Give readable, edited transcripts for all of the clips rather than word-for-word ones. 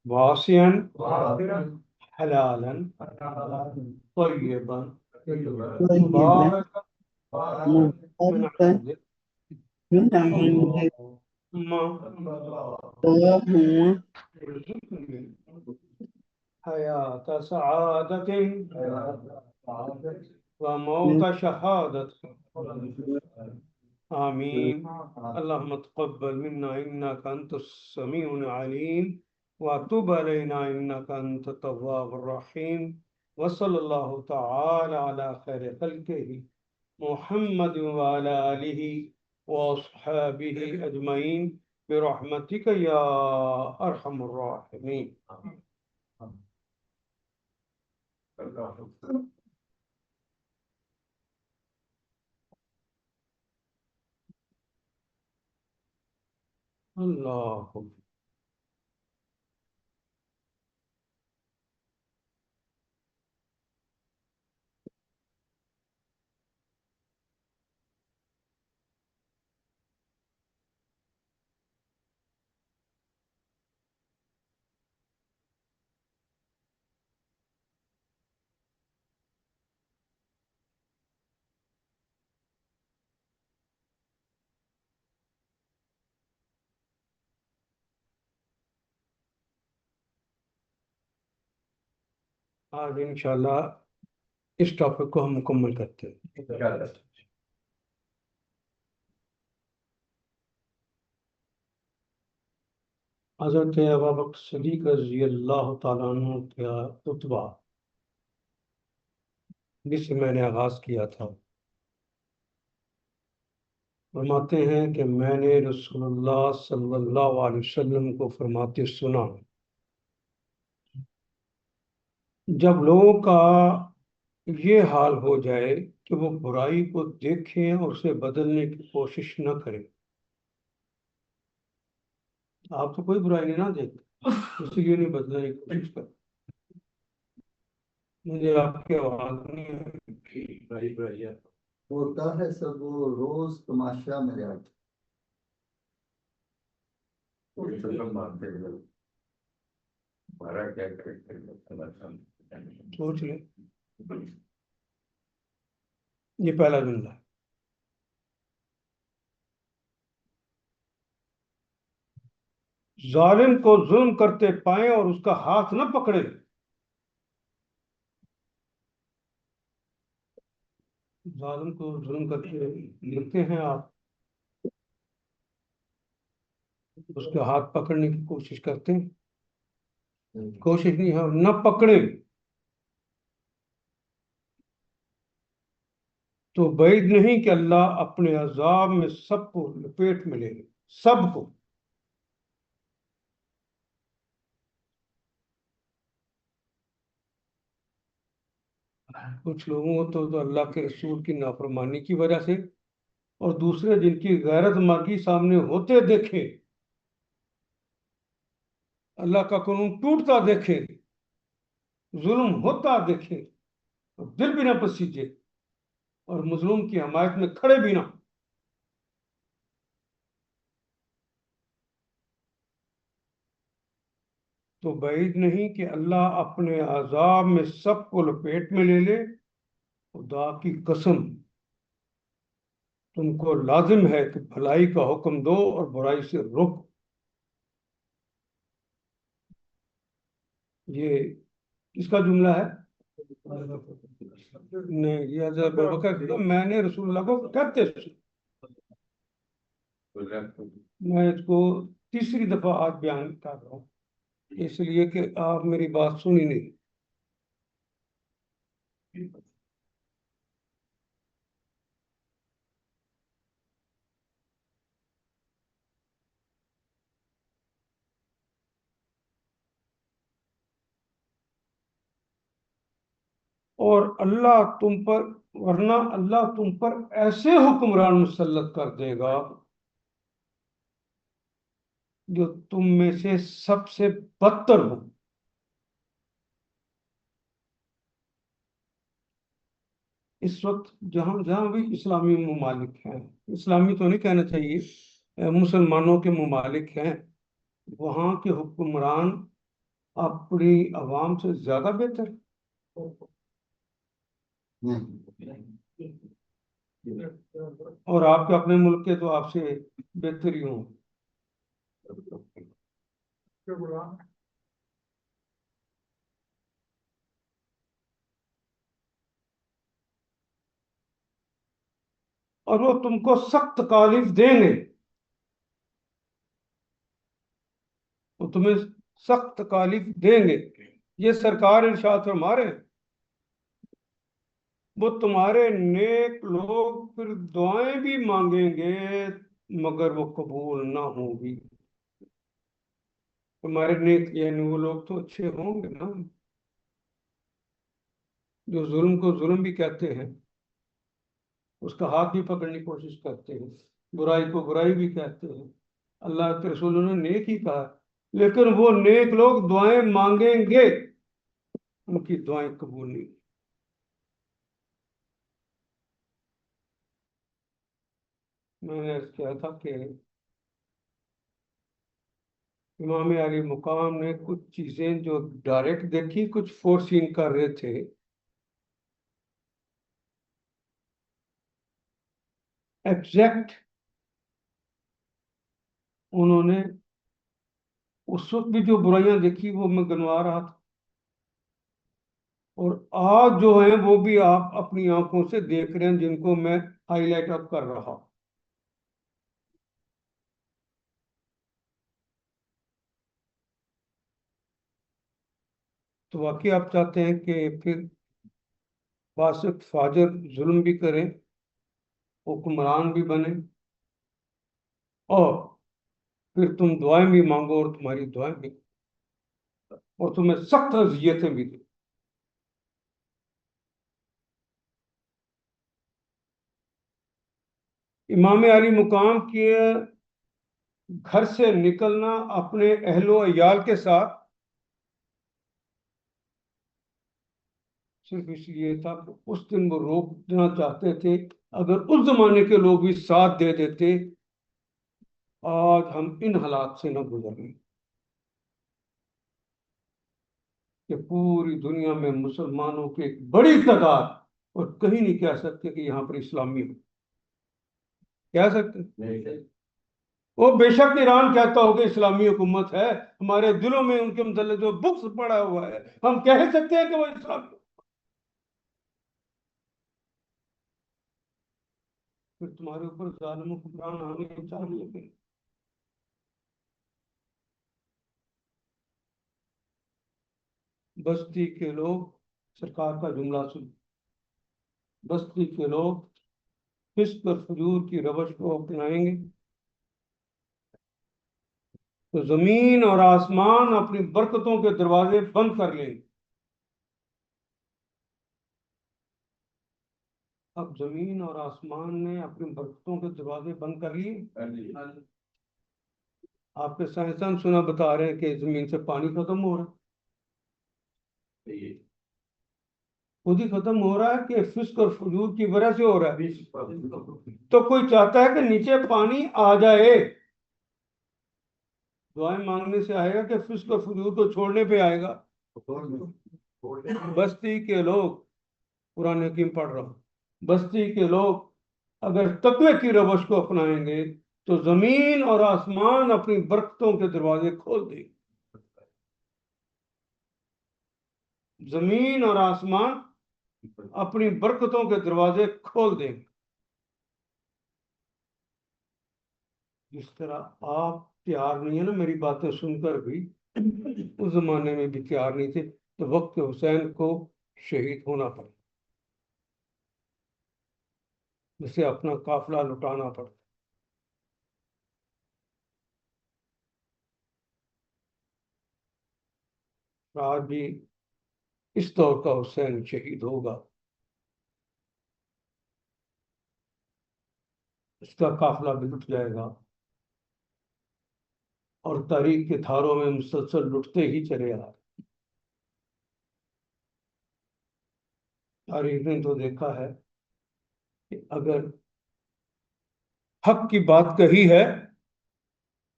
वासियन हलालन तय्यबन मुबारकन हयात सआदतिन व मौत शहादत आमीन। अल्लाहुम्मा तक़ब्बल मिन्ना इन्नका अंतस समीउल अलीम व तुब अलैना इन्नका अंतत तव्वाबुर रहीम व सल्लल्लाहु तआला अला खैरि खल्क़िही मुहम्मद व अला आलिहि व अस्हाबिहि अजमईन बिरहमतिका या अरहमर राहिमीन। अल्लाह आज इंशाल्लाह इस टॉपिक को हम मुकम्मल करते हैं। हज़रत अबू बकर सिद्दीक़ रज़ी अल्लाह तआला अन्हु का खुतबा जिससे मैंने आगाज़ किया था, फरमाते हैं कि मैंने रसूलुल्लाह सल्लल्लाहु अलैहि वसल्लम को फरमाते सुना, जब लोगों का ये हाल हो जाए कि वो बुराई को देखें और उसे बदलने की कोशिश न करें। आप तो कोई बुराई नहीं ना देखते, इसलिए नहीं बदलने की कोशिश करते। मुझे आपकी आवाज़ नहीं आ रही। भाई भैया होता है सब वो रोज तमाशा मेरे आगे सोच ले, ये पहला जुमला है। जालिम को जुल्म करते पाए और उसका हाथ न पकड़े। जालिम को जुल्म करते देखते हैं आप, उसके हाथ पकड़ने की कोशिश करते हैं, कोशिश नहीं है, न पकड़े तो बैद नहीं कि अल्लाह अपने अजाब में सबको लपेट में ले ले, सबको। कुछ लोगों को तो अल्लाह के रसूल की नाफरमानी की वजह से और दूसरे जिनकी गैरत मर्गी सामने होते देखे, अल्लाह का कानून टूटता देखे, जुल्म होता देखे तो दिल भी ना पसीजे और मजलूम की हमायत में खड़े भी ना। तो बैद नहीं कि अल्लाह अपने अजाब में सबको लपेट में ले ले। खुदा की कसम, तुमको लाजिम है कि भलाई का हुक्म दो और बुराई से रोको। ये किसका जुमला है? नहीं, ये हज़रत अबू बकर का, मैंने रसूलुल्लाह को कहते सुना। मैं इसको तीसरी दफा आज बयान कर रहा हूँ, इसलिए कि आप मेरी बात सुनी नहीं। और अल्लाह तुम पर, वरना अल्लाह तुम पर ऐसे हुक्मरान मुसल्लत कर देगा जो तुम में से सबसे बदतर हो। इस वक्त जहां जहां भी इस्लामी ममालिक हैं, इस्लामी तो नहीं कहना चाहिए, मुसलमानों के ममालिक हैं, वहां के हुक्मरान अपनी आवाम से ज्यादा बेहतर है? नहीं। और आपके अपने मुल्क के तो आपसे बेहतर ही हों। और वो तुमको सख्त तकालीफ देंगे, वो तुम्हें सख्त तकालीफ देंगे। ये सरकार इरशाद फरमा रहे हैं। वो तुम्हारे नेक लोग फिर दुआएं भी मांगेंगे मगर वो कबूल ना होगी। तुम्हारे नेक यानी वो लोग तो अच्छे होंगे ना, जो जुल्म को जुल्म भी कहते हैं, उसका हाथ भी पकड़ने की कोशिश करते हैं, बुराई को बुराई भी कहते हैं। अल्लाह के रसूल ने नेक ही कहा, लेकिन वो नेक लोग दुआएं मांगेंगे, उनकी दुआएं कबूल नहीं। मैंने अर्ज किया था कि इमाम अली मुकाम ने कुछ चीजें जो डायरेक्ट देखी, कुछ फोरसीन कर रहे थे। एग्जैक्ट उन्होंने उस वक्त भी जो बुराइयां देखी वो मैं गिनवा रहा था, और आज जो है वो भी आप अपनी आंखों से देख रहे हैं, जिनको मैं हाईलाइट अप कर रहा हूं। तो वाकई आप चाहते हैं कि फिर फासिक फाजिर जुल्म भी करें, हुक्मरान भी बने, और फिर तुम दुआएं भी मांगो और तुम्हारी दुआएं भी, और तुम्हें सख्त अजियतें भी दे। इमाम अली मुकाम के घर से निकलना अपने अहलो अयाल के साथ सिर्फ इसलिए था कि उस दिन वो रोकना चाहते थे। अगर उस जमाने के लोग भी साथ दे देते, आज हम इन हालात से न गुजरें कि पूरी दुनिया में मुसलमानों की एक बड़ी तादाद, और कहीं नहीं कह सकते कि यहाँ पर इस्लामी हो, कह सकते? वो बेशक ईरान कहता होगा इस्लामी हुकूमत है, हमारे दिलों में उनके मतलब जो बुक्स पड़ा हुआ है, हम कह सकते हैं कि वो इस्लामी। फिर तुम्हारे ऊपर जालिम हुक्मरान आने चाहिए। बस्ती के लोग, सरकार का जुमला सुन, बस्ती के लोग फिस्क और फजूर की रवश को अपनाएंगे तो जमीन और आसमान अपनी बरकतों के दरवाजे बंद कर लेंगे। अब जमीन और आसमान ने अपनी बरकतों के दरवाजे बंद कर लिए। आपके साइंसदान सुना बता रहे हैं कि जमीन से पानी खत्म हो रहा है, खुद ही खत्म हो रहा है कि फिस्क और फजूर की वजह से हो रहा है। तो कोई चाहता है कि नीचे पानी आ जाए, दुआएं मांगने से आएगा कि फिस्क और फजूर को छोड़ने पे आएगा? बस्ती के लोग, कुरान हकीम पढ़ रहा हूं, बस्ती के लोग अगर तकवे की रवश को अपनाएंगे तो जमीन और आसमान अपनी बरकतों के दरवाजे खोल देंगे। जमीन और आसमान अपनी बरकतों के दरवाजे खोल देंगे। जिस तरह आप तैयार नहीं है ना मेरी बातें सुनकर भी, उस जमाने में भी तैयार नहीं थे, तो वक्त हुसैन को शहीद होना पड़ा, जिसे अपना काफिला लुटाना पड़ा। आज भी इस दौर का हुसैन शहीद होगा, इसका काफिला भी लुट जाएगा, और तारीख के धारों में मुसलसल लुटते ही चले आ रहे। तारीख ने तो देखा है कि अगर हक की बात कही है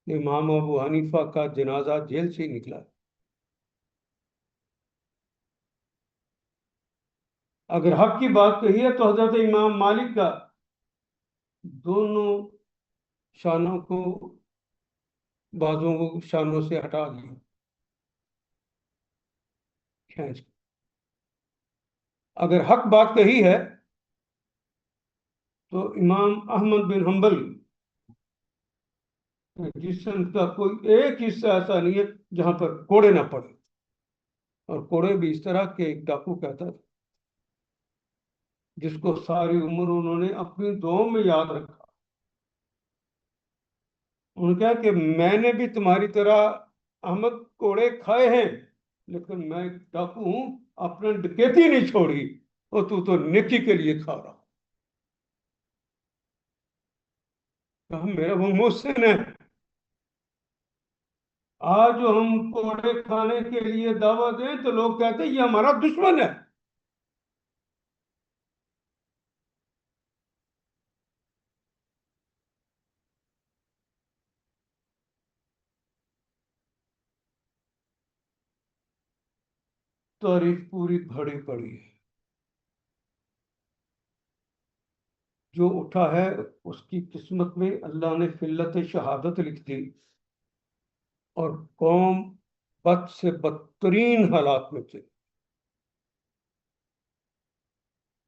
इमाम अबू हनीफा का जनाजा जेल से ही निकला। अगर हक की बात कही है तो हजरत इमाम मालिक का दोनों शानों को, बाजुओं को शानों से हटा दिया, खींच। अगर हक बात कही है तो इमाम अहमद बिन हंबल जिस्म का कोई एक हिस्सा ऐसा नहीं है जहां पर कोड़े ना पड़े। और कोड़े भी इस तरह के, एक डाकू कहता था जिसको सारी उम्र उन्होंने अपनी दुआओं में याद रखा। उन्होंने कहा कि मैंने भी तुम्हारी तरह अहमद कोड़े खाए हैं, लेकिन मैं एक डाकू हूं, अपने डकैती नहीं छोड़ी, और तू तो नेकी के लिए खा रहा। कहा मेरा वो मोहसिन है। आज जो हम कोड़े खाने के लिए दावा दें तो लोग कहते हैं ये हमारा दुश्मन है। तारीफ पूरी भरी पड़ी है। जो उठा है उसकी किस्मत में अल्लाह ने फिल्लत शहादत लिख दी, और कौम बद से बदतरीन हालात में थे।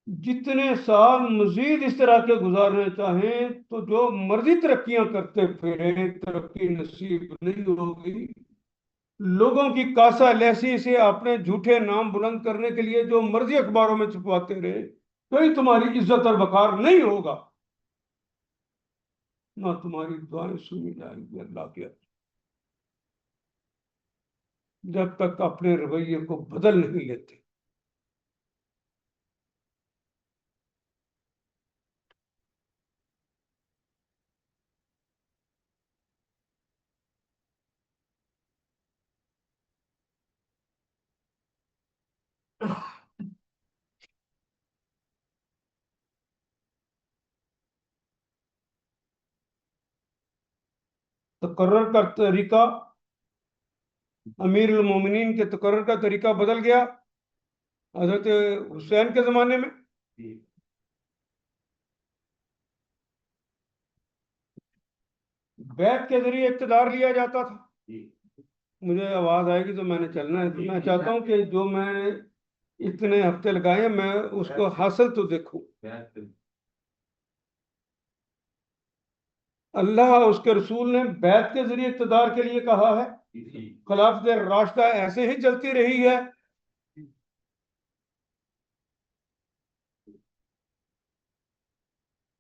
जितने साल मजीद इस तरह के गुजारना चाहें तो जो मर्जी तरक्कियां करते फिरे, तरक्की नसीब नहीं होगी। लोगों की कासा लैसी से अपने झूठे नाम बुलंद करने के लिए जो मर्जी अखबारों में छुपवाते रहे, कोई तुम्हारी इज्जत और वकार नहीं होगा, ना तुम्हारी दुआएं सुनी जाएंगी अल्लाह के, जब तक अपने रवैये को बदल नहीं लेते। तकर्रर का तरीका, अमीर मोमिनीन के तकर्रर का तरीका बदल गया हजरत हुसैन के जमाने में। बैत के जरिए इक़्तिदार लिया जाता था। मुझे आवाज आएगी तो मैंने चलना है, तो मैं चाहता हूँ कि जो मैंने इतने हफ्ते लगाए हैं मैं उसको हासिल तो देखूं। अल्लाह उसके रसूल ने बैत के जरिए इक़्तिदार के लिए कहा है। खिलाफत राशिदा ऐसे ही चलती रही है।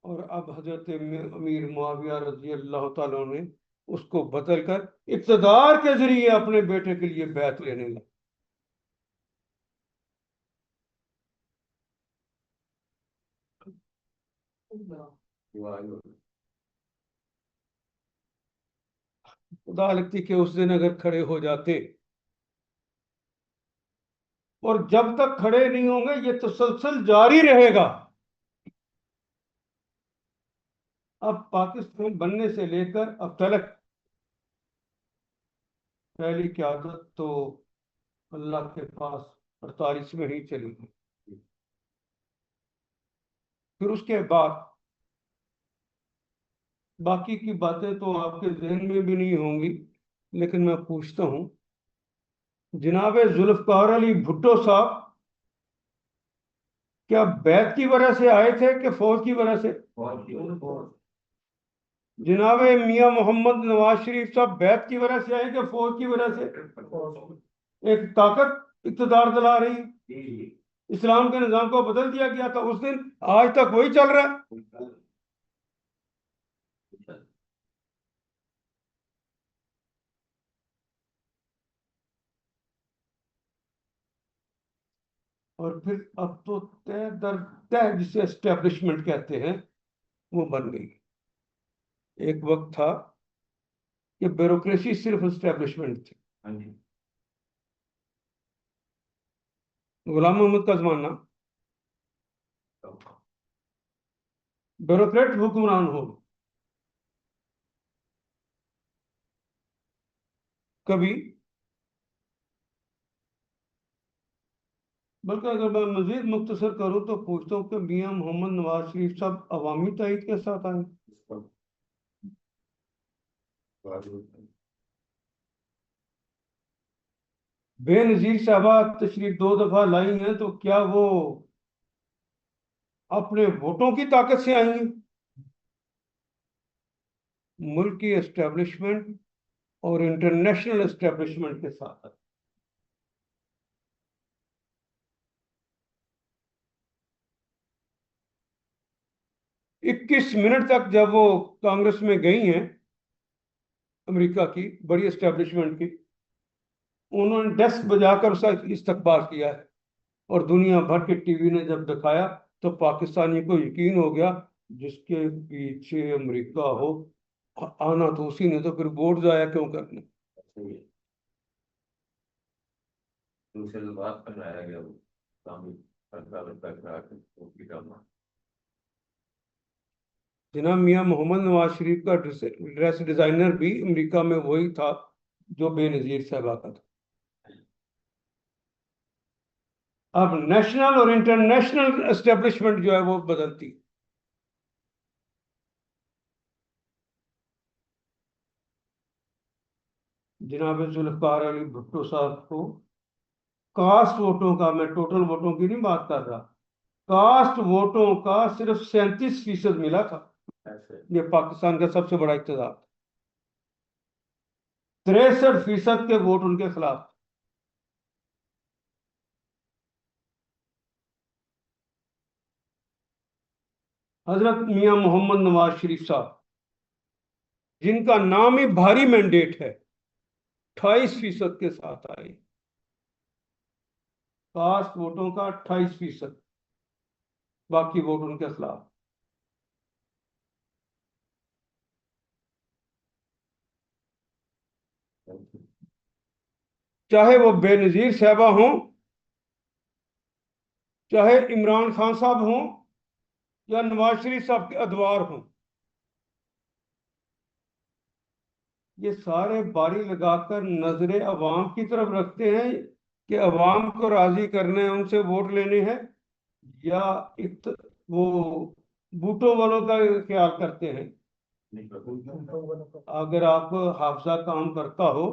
और अब हजरत अमीर मुआविया रजी अल्लाह तआला ने उसको बदल कर इक़्तिदार के जरिए अपने बेटे के लिए बैत लेने लगे। खुदा लगती कि उस दिन अगर खड़े हो जाते, और जब तक खड़े नहीं होंगे ये तसलसल जारी रहेगा। अब पाकिस्तान बनने से लेकर अब तक पहली क़यादत तो अल्लाह के पास 48 में ही चली गई। फिर उसके बाद बाकी की बातें तो आपके जहन में भी नहीं होंगी, लेकिन मैं पूछता हूँ, जनाब जुल्फकार अली भुट्टो साहब क्या बैत की वजह से आए थे कि फौज की वजह से? जनाब मियां मोहम्मद नवाज शरीफ साहब बैत की वजह से आए कि फौज की वजह से? एक ताकत इक़्तिदार दिला रही, इस्लाम के निजाम को बदल दिया गया था उस दिन, आज तक वही चल रहा है। और फिर अब तो तय दर तय जिसे एस्टेब्लिशमेंट कहते हैं वो बन गई। एक वक्त था कि ब्यूरोक्रेसी सिर्फ एस्टेब्लिशमेंट थी। गुलाम मोहम्मद का जमाना, ब्यूरोक्रेट हुक्मरान हो। कभी। बल्कि अगर मैं मजीद मुख्तसर करूँ तो पूछता हूँ कि मियाँ मोहम्मद नवाज शरीफ साहब अवामी तायद के साथ आए। बेनजीर साहबा तशरीफ 2 दफा लाई हैं, तो क्या वो अपने वोटों की ताकत से आई हैं? मुल्क की एस्टेब्लिशमेंट और इंटरनेशनल एस्टेब्लिशमेंट के साथ। 21 मिनट तक जब वो कांग्रेस में गई हैं, अमेरिका की बड़ी एस्टेब्लिशमेंट की, उन्होंने डेस्क बजाकर उसका इस्तकबाल किया है। और दुनिया भर के टीवी ने जब दिखाया तो पाकिस्तानी को यकीन हो गया, जिसके पीछे अमेरिका हो, आना तो उसी ने, तो फिर वोट जाया क्यों करने। दूसरे से बात करवाया गया वो काम करना। जनाब मियाँ मोहम्मद नवाज शरीफ का ड्रेस डिजाइनर भी अमेरिका में वही था जो बेनजीर साहबा का था। अब नेशनल और इंटरनेशनल एस्टेब्लिशमेंट जो है वो बदलती। जनाब जुल्फकार अली भुट्टो साहब को कास्ट वोटों का, मैं टोटल वोटों की नहीं बात कर रहा, कास्ट वोटों का सिर्फ 37% मिला था। ये पाकिस्तान का सबसे बड़ा इक़्तिदार। 63% के वोट उनके खिलाफ। हजरत मियां मोहम्मद नवाज शरीफ साहब, जिनका नाम ही भारी मैंडेट है, 28% के साथ आए। कास्ट वोटों का 28%, बाकी वोट उनके खिलाफ। चाहे वो बेनजीर साहबा हों, चाहे इमरान खान साहब हों, या नवाज शरीफ साहब के अदवार हों, ये सारे बारी लगाकर नजरे अवाम की तरफ रखते हैं कि अवाम को राजी करने हैं, उनसे वोट लेने हैं, या वो बूटों वालों का ख्याल करते हैं। अगर आप हाफजा काम करता हो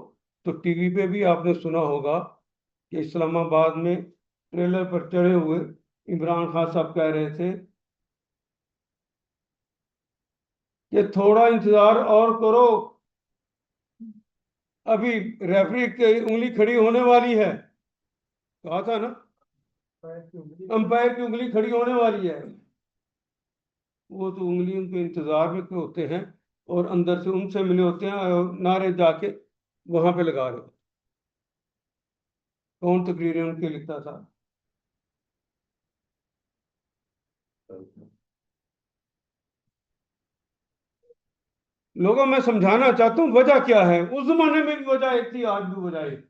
तो टीवी पे भी आपने सुना होगा कि इस्लामाबाद में ट्रेलर पर चढ़े हुए इमरान खान साहब कह रहे थे कि थोड़ा इंतजार और करो, अभी रेफरी की उंगली खड़ी होने वाली है। कहा था ना, अंपायर की उंगली खड़ी होने वाली है। वो तो उंगली उनके इंतजार में होते हैं और अंदर से उनसे मिले होते हैं और नारे जाके वहां पे लगा रहे। कौन तकरीरें उनके लिखता था। लोगों में समझाना चाहता हूँ वजह क्या है। उस जमाने में भी वजह एक थी, आज भी वजह एक।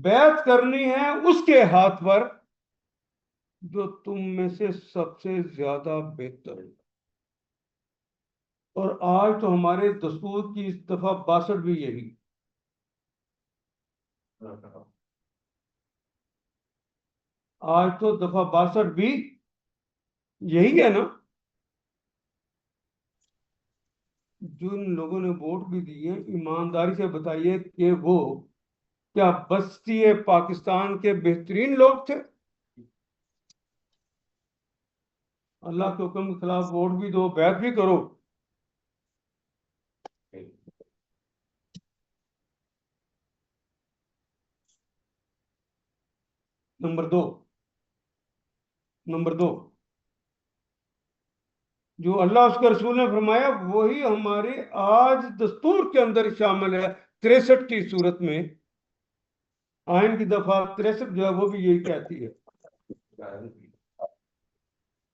बैत करनी है उसके हाथ पर जो तुम में से सबसे ज्यादा बेहतर है। और आज तो हमारे दस्तूर की दफा 62 भी यही। आज तो दफा 62 भी यही है ना। जिन लोगों ने वोट भी दिए, ईमानदारी से बताइए कि वो क्या बस्ती पाकिस्तान के बेहतरीन लोग थे? अल्लाह के हुक्म के खिलाफ वोट भी दो, बैत भी करो। नंबर दो, जो अल्लाह उसके रसूल ने फरमाया वही हमारे आज दस्तूर के अंदर शामिल है। 63 की सूरत में आयन की दफा 63 जो है वो भी यही कहती है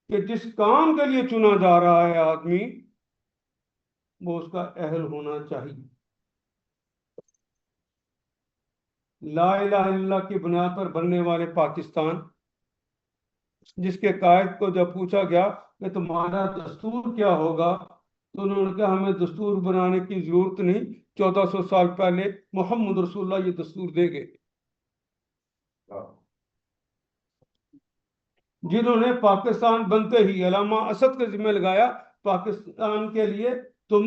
कि जिस काम के लिए चुना जा रहा है आदमी, वो उसका अहल होना चाहिए। ला इलाहा इल्लल्लाह की बुनियाद पर बनने वाले पाकिस्तान, जिसके कायद को जब पूछा गया कि तुम्हारा दस्तूर क्या होगा, तो उन्होंने कहा हमें दस्तूर बनाने की जरूरत नहीं, 1400 साल पहले मोहम्मद रसूलुल्लाह ये दस्तूर दे गए। जिन्होंने पाकिस्तान बनते ही अलामा असद का जिम्मे लगाया पाकिस्तान के लिए, तुम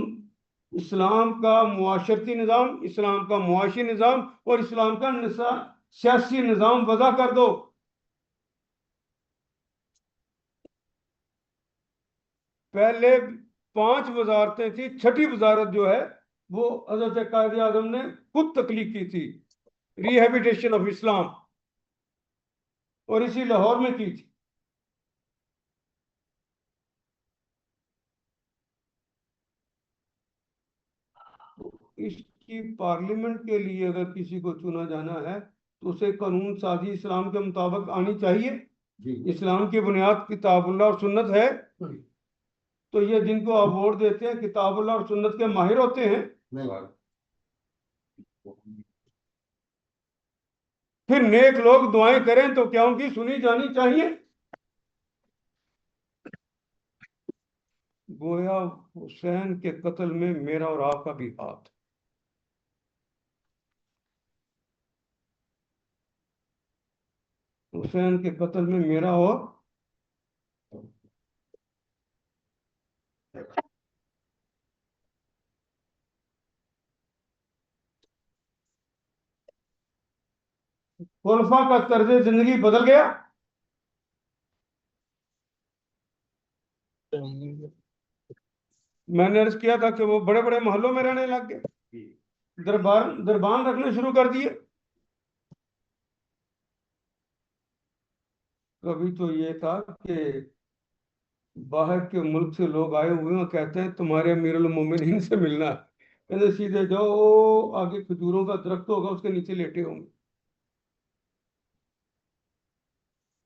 इस्लाम का मुआशरती निज़ाम, इस्लाम का मुआशी निज़ाम और इस्लाम का सियासी निज़ाम वज़ा कर दो। पहले 5 वजारतें थी, छठी वजारत जो है वो हजरत कायद आजम ने खुद तख्लीक की थी, रिहेबिटेशन ऑफ इस्लाम, और इसी लाहौर में की थी। इसकी पार्लियामेंट के लिए अगर किसी को चुना जाना है तो उसे कानून साजी इस्लाम के मुताबिक आनी चाहिए। जी इस्लाम की बुनियाद किताबुल्लाह और सुन्नत है, तो ये जिनको आप वोट देते हैं किताबुल्लाह और सुन्नत के माहिर होते हैं। नहीं फिर नेक लोग दुआएं करें तो क्या उनकी सुनी जानी चाहिए। गोया हुसैन के कत्ल में मेरा और आपका भी हाथ। हुसैन के कत्ल में मेरा और खुलफा का तर्ज जिंदगी बदल गया। मैंने अर्ज किया था कि वो बड़े बड़े महलों में रहने लग गए, दरबार रखने शुरू कर दिए। कभी तो ये था कि बाहर के मुल्क से लोग आए हुए हैं, कहते हैं तुम्हारे अमीरुल मोमिनीन से मिलना है। कहते सीधे जाओ, आगे खजूरों का दरख्त होगा उसके नीचे लेटे होंगे,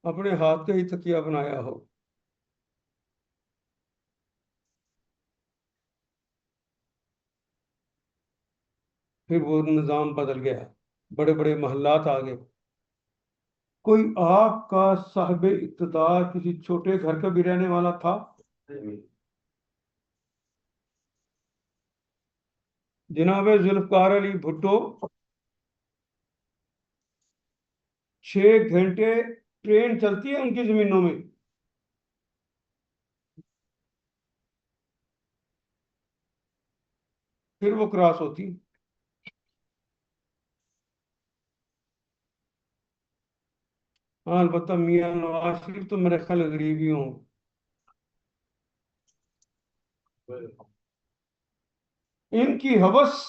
अपने हाथ का ही तकिया बनाया हो। फिर वो निज़ाम बदल गया, बड़े बड़े महल्लात आ गए। कोई आपका साहिब इक़्तिदार किसी छोटे घर का भी रहने वाला था? जनाब जुल्फ़कार अली भुट्टो 6 घंटे ट्रेन चलती है उनकी जमीनों में, फिर वो क्रॉस होती। हाँ अलबत्ता मियाँ नवाज शरीफ तो मेरे ख्याल गरीब ही हों। इनकी हवस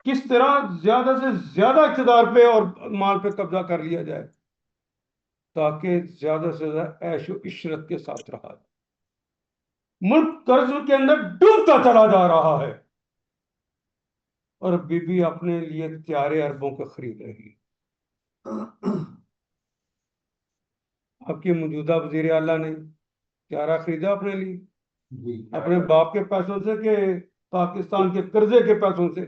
किस तरह ज्यादा से ज्यादा इक़्तिदार पे और माल पे कब्जा कर लिया जाए ताकि ज्यादा से ज्यादा ऐशो इशरत के साथ रहा जाए। मुल्क कर्ज के अंदर डूबता चला जा रहा है और बीबी अपने लिए त्यारे अरबों के खरीद रही है। आपकी मौजूदा वजीर आला ने त्यारा खरीदा अपने लिए, जी अपने बाप के पैसों से कि पाकिस्तान के कर्जे के पैसों से?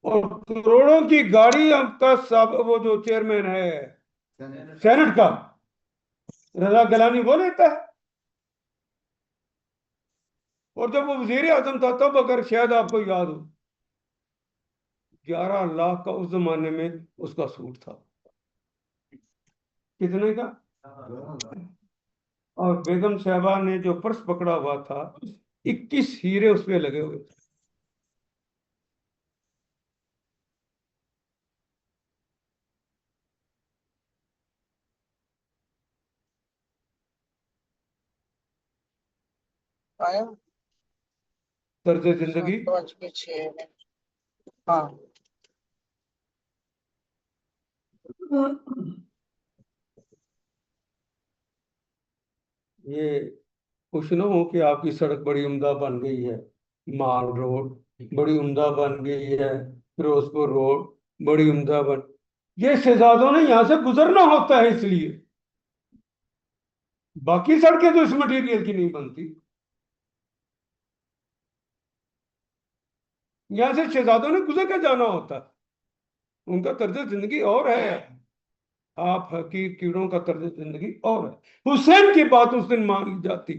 और करोड़ों की गाड़ी आपका सब वो जो चेयरमैन है सेनेट का रजा गलानी वो लेता है। और जब वो वजीर आजम था तब अगर शायद आपको याद हो 11 लाख का उस जमाने में उसका सूट था। कितने का? और बेगम साहबा ने जो पर्स पकड़ा हुआ था 21 हीरे उस पे लगे हुए थे। आया तर्ज जिंदगी 7:06। हाँ ये खुश ना हो कि आपकी सड़क बड़ी उम्दा बन गई है, माल रोड बड़ी उम्दा बन गई है, फिरोजपुर रोड बड़ी उम्दा बन, ये शहजादों ने यहां से गुजरना होता है इसलिए, बाकी सड़कें तो इस मटेरियल की नहीं बनती। यहां से शहजादों ने गुजर के जाना होता है। उनका तर्ज जिंदगी और है। आप हकीर कीड़ों का तर्ज जिंदगी और है। हुसैन की बात उस दिन मान ली जाती।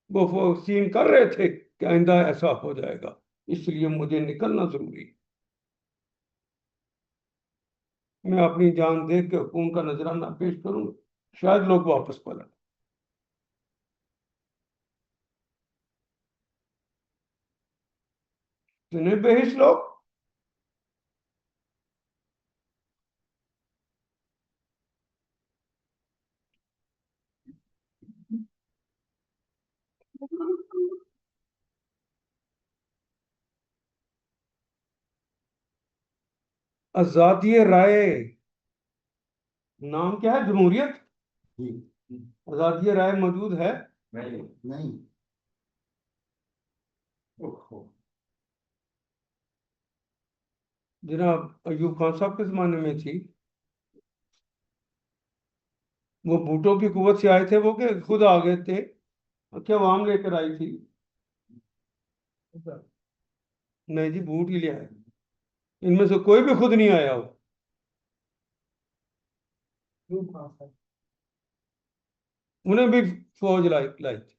वो सीन कर रहे थे कि आइंदा ऐसा हो जाएगा, इसलिए मुझे निकलना जरूरी है। मैं अपनी जान देख के हुकूम का नजराना पेश करूंगा, शायद लोग वापस पलट। इतने बेहिस लोग। आजादी राय नाम क्या है? जमहूरियत। जी। आजादी राय मौजूद है? नहीं। नहीं। ओहो। जनाब अयूब खान साहब के जमाने में थी। वो भूटों की कुवत से आए थे वो, के खुद आ गए थे? क्या आवाम लेकर आई थी? नहीं जी, भूट ही ले आए। इनमें से कोई भी खुद नहीं आया हो। उन्हें भी फौज लाई लाई थी।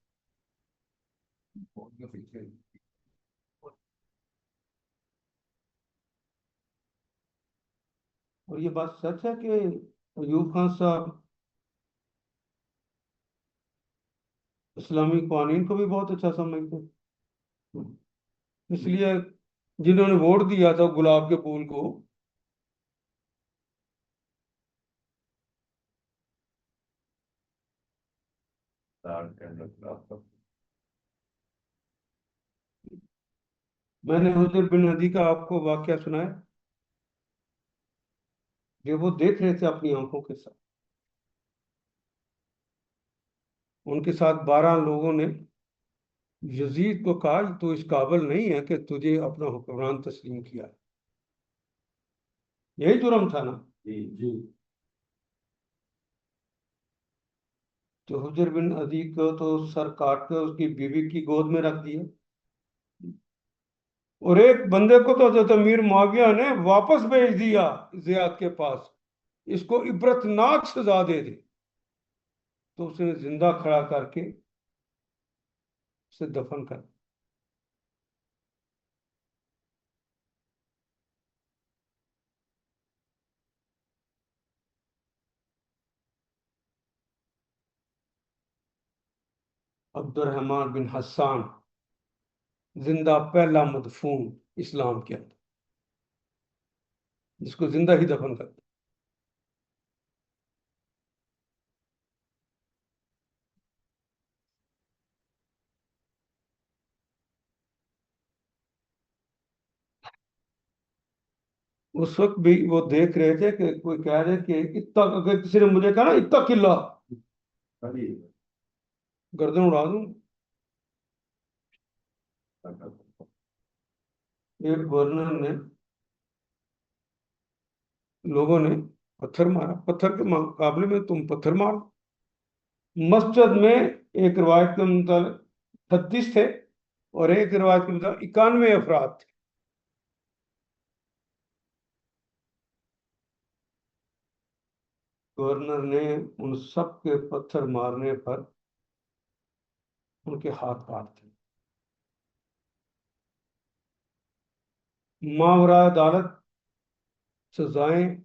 और ये बात सच है कि अयूब खान साहब इस्लामी कानून को भी बहुत अच्छा समझते हैं। इसलिए जिन्होंने वोट दिया था गुलाब के फूल को, तार के अंदर खिलाफ मैंने हुजर बिन हदी का आपको वाकया सुनाया, जो वो देख रहे थे अपनी आंखों के साथ। उनके साथ 12 लोगों ने यजीद को कहा तो इस काबिल नहीं है कि तुझे अपना हुक्मरान तस्लीम किया। यही जुर्म था ना? जी। जी। तो हुजर बिन अदी को तो सर काट कर उसकी बीवी की गोद में रख दिया। और एक बंदे को तो हजरत अमीर मुआविया ने वापस भेज दिया जियाद के पास, इसको इबरतनाक सजा दे दे। तो उसने जिंदा खड़ा करके उसे दफन कर। अब्दुर्रहमान बिन हस्सान जिंदा पहला मदफून इस्लाम के अंदर, जिसको जिंदा ही दफन कर। उस वक्त भी वो देख रहे थे कि कोई कह रहे कि इतना, अगर किसी ने मुझे कहा ना इतना किला, अभी गर्दन उड़ा दूं। एक गवर्नर ने, लोगों ने पत्थर मारा, पत्थर के मुकाबले में तुम पत्थर मार। मस्जिद में एक रिवायत के मुताबिक 36 थे और एक रिवायत के मुताबिक 91 अफराद थे। गवर्नर ने उन सब के पत्थर मारने पर उनके हाथ काट दिए। मावरा अदालत सजाएं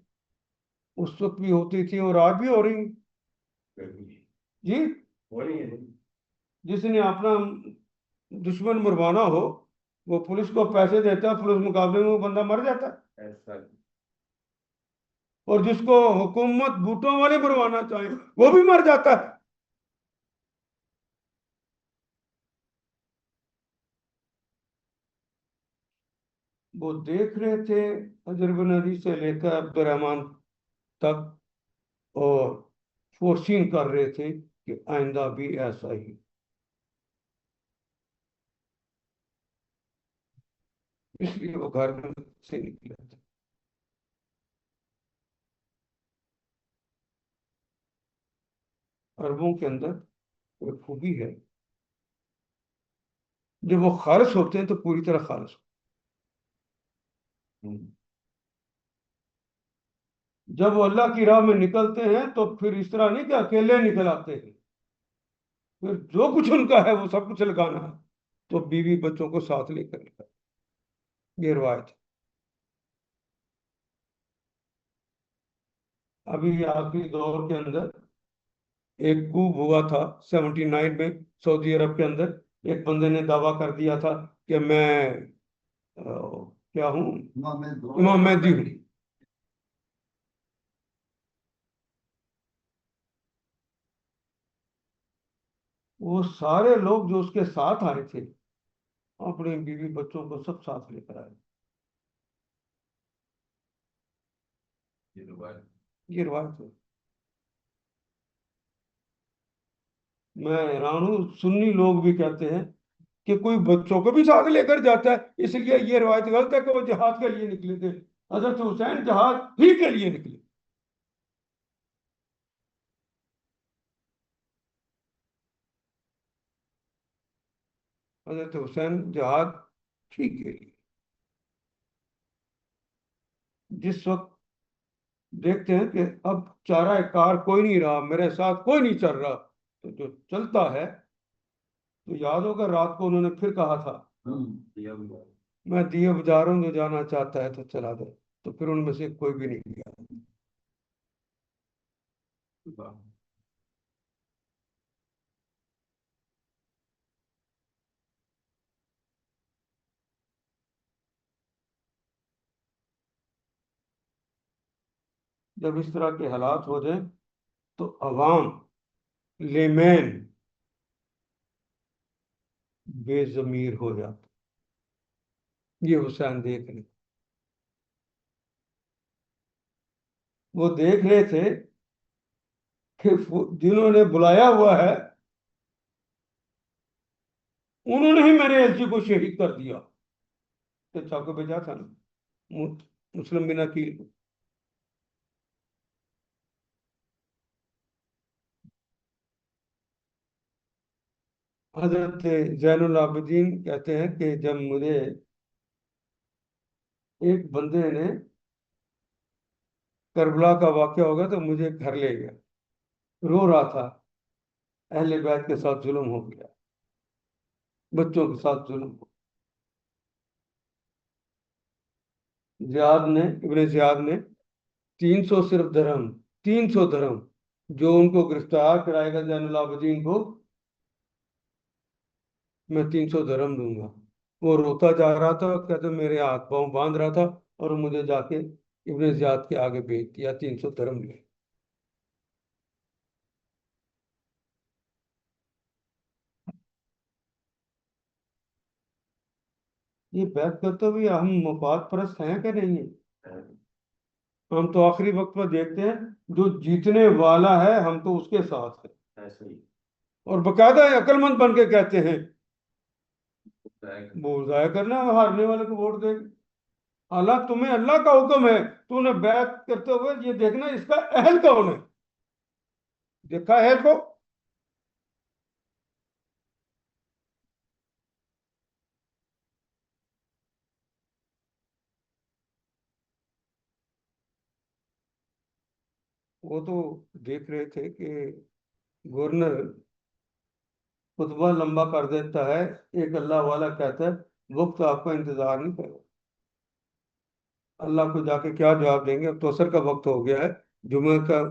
उस वक्त भी होती थी और आज भी हो रही जी। हो रही है। जिसने अपना दुश्मन मरवाना हो, वो पुलिस को पैसे देता है, पुलिस मुकाबले में वो बंदा मर जाता है। ऐसा और जिसको हुकूमत बूटों वाले मरवाना चाहे वो भी मर जाता है। वो देख रहे थे अजरब नदी से लेकर अब्दुर्रहमान तक, और फोर्सिंग कर रहे थे कि आइंदा भी ऐसा ही। इसलिए वो घर में से निकले थे। अरबों के अंदर एक खूबी है, जब वो खारिश होते हैं तो पूरी तरह खारिश जब वो अल्लाह की राह में निकलते हैं तो फिर इस तरह नहीं कि अकेले निकल आते हैं, फिर जो कुछ उनका है वो सब कुछ लगाना है, तो बीवी बच्चों को साथ लेकर निकल। ये रिवायत है। अभी आखिरी दौर के अंदर एक कूप हुआ था 79 में सऊदी अरब के अंदर। एक बंदे ने दावा कर दिया था कि मैं क्या हूँ, मोहम्मद इमाम मेहदी हूँ। वो सारे लोग जो उसके साथ आए थे अपने बीवी बच्चों को सब साथ लेकर आए। ये तो बात। ये रिवायत है। मैं हैरान हूँ, सुन्नी लोग भी कहते हैं कि कोई बच्चों को भी साथ लेकर जाता है, इसलिए ये रिवायत गलत है कि वो जिहाद के लिए निकले थे। हजरत हुसैन जिहाद ही के लिए निकले। हजरत हुसैन जिहाद ही के लिए। जिस वक्त देखते हैं कि अब चारा कार कोई नहीं रहा, मेरे साथ कोई नहीं चल रहा, तो जो चलता है, तो याद होगा रात को उन्होंने फिर कहा था, ये भी बात। मैं दिए बुझा रहा हूं, जो जाना चाहता है तो चला दे। तो फिर उनमें से कोई भी नहीं गया। बात। जब इस तरह के हालात हो जाए तो अवाम, लेमैन बेजमीर हो जाता। ये हुसैन देख रहे, वो देख रहे थे कि जिन्होंने बुलाया हुआ है उन्होंने ही मेरे एलची को शहीद कर दिया। तो चाकू भेजा था ना मुस्लिम बिन अकील को। हजरत जैनुल आबिदीन कहते हैं कि जब मुझे एक बंदे ने करबला का वाकया हो गया तो मुझे घर ले गया, रो रहा था, अहले बैत के साथ जुल्म हो गया, बच्चों के साथ जुल्म हो। जियाद ने, इब्ने जियाद ने 300 सिर्फ दरहम, 300 दरहम, जो उनको गिरफ्तार कराएगा जैनुल आबिदीन को, मैं 300 दरहम दूंगा। वो रोता जा रहा था, कहते मेरे हाथ पांव बांध रहा था, और मुझे जाके इब्ने जियाद के आगे भेज दिया, 300 दरहम ले। ये बैत करते हुए हम मुफाद परस्त हैं कि नहीं है? हम तो आखिरी वक्त में देखते हैं जो जीतने वाला है हम तो उसके साथ है, ऐसे ही और बकायदा अक्लमंद बन के कहते हैं होता है। वोट जाया करना, हारने वाले को वोट दे। हालांकि तुम्हें अल्लाह का हुक्म है, तूने बैत करते हुए ये देखना इसका अहल कौन है। देखा अहल को? वो तो देख रहे थे कि गवर्नर खुतबा लंबा कर देता है, एक अल्लाह वाला कहता है वक्त आपका इंतजार नहीं करो। अल्लाह को जाके क्या जवाब देंगे, अब तो असर का वक्त हो गया है, जुमे का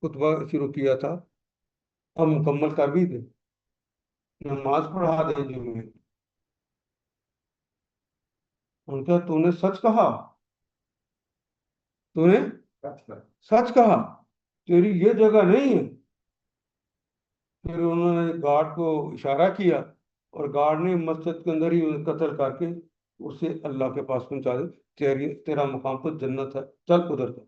खुतबा शुरू किया था, अब मुकम्मल कर भी दे, नमाज पढ़ा दे जुमे। उनका तूने सच कहा, तूने अच्छा। सच कहा, तेरी ये जगह नहीं है। फिर उन्होंने गार्ड को इशारा किया, और गार्ड ने मस्जिद के अंदर ही उसे कत्ल करके उसे अल्लाह के पास पहुंचा दे। तेरा मुकाम तो जन्नत है, चल उधर का।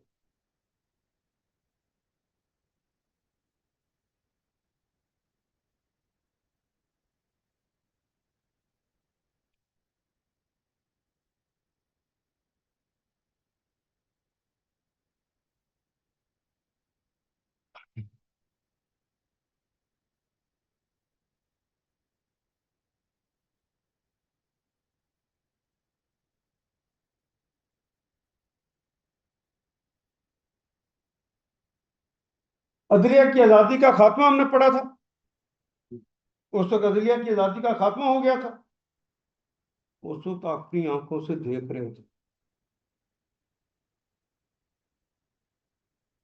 अदलिया की आज़ादी का खात्मा हमने पढ़ा था, उस वक्त अदलिया की आज़ादी का खात्मा हो गया था, उस वक्त अपनी आंखों से देख रहे थे।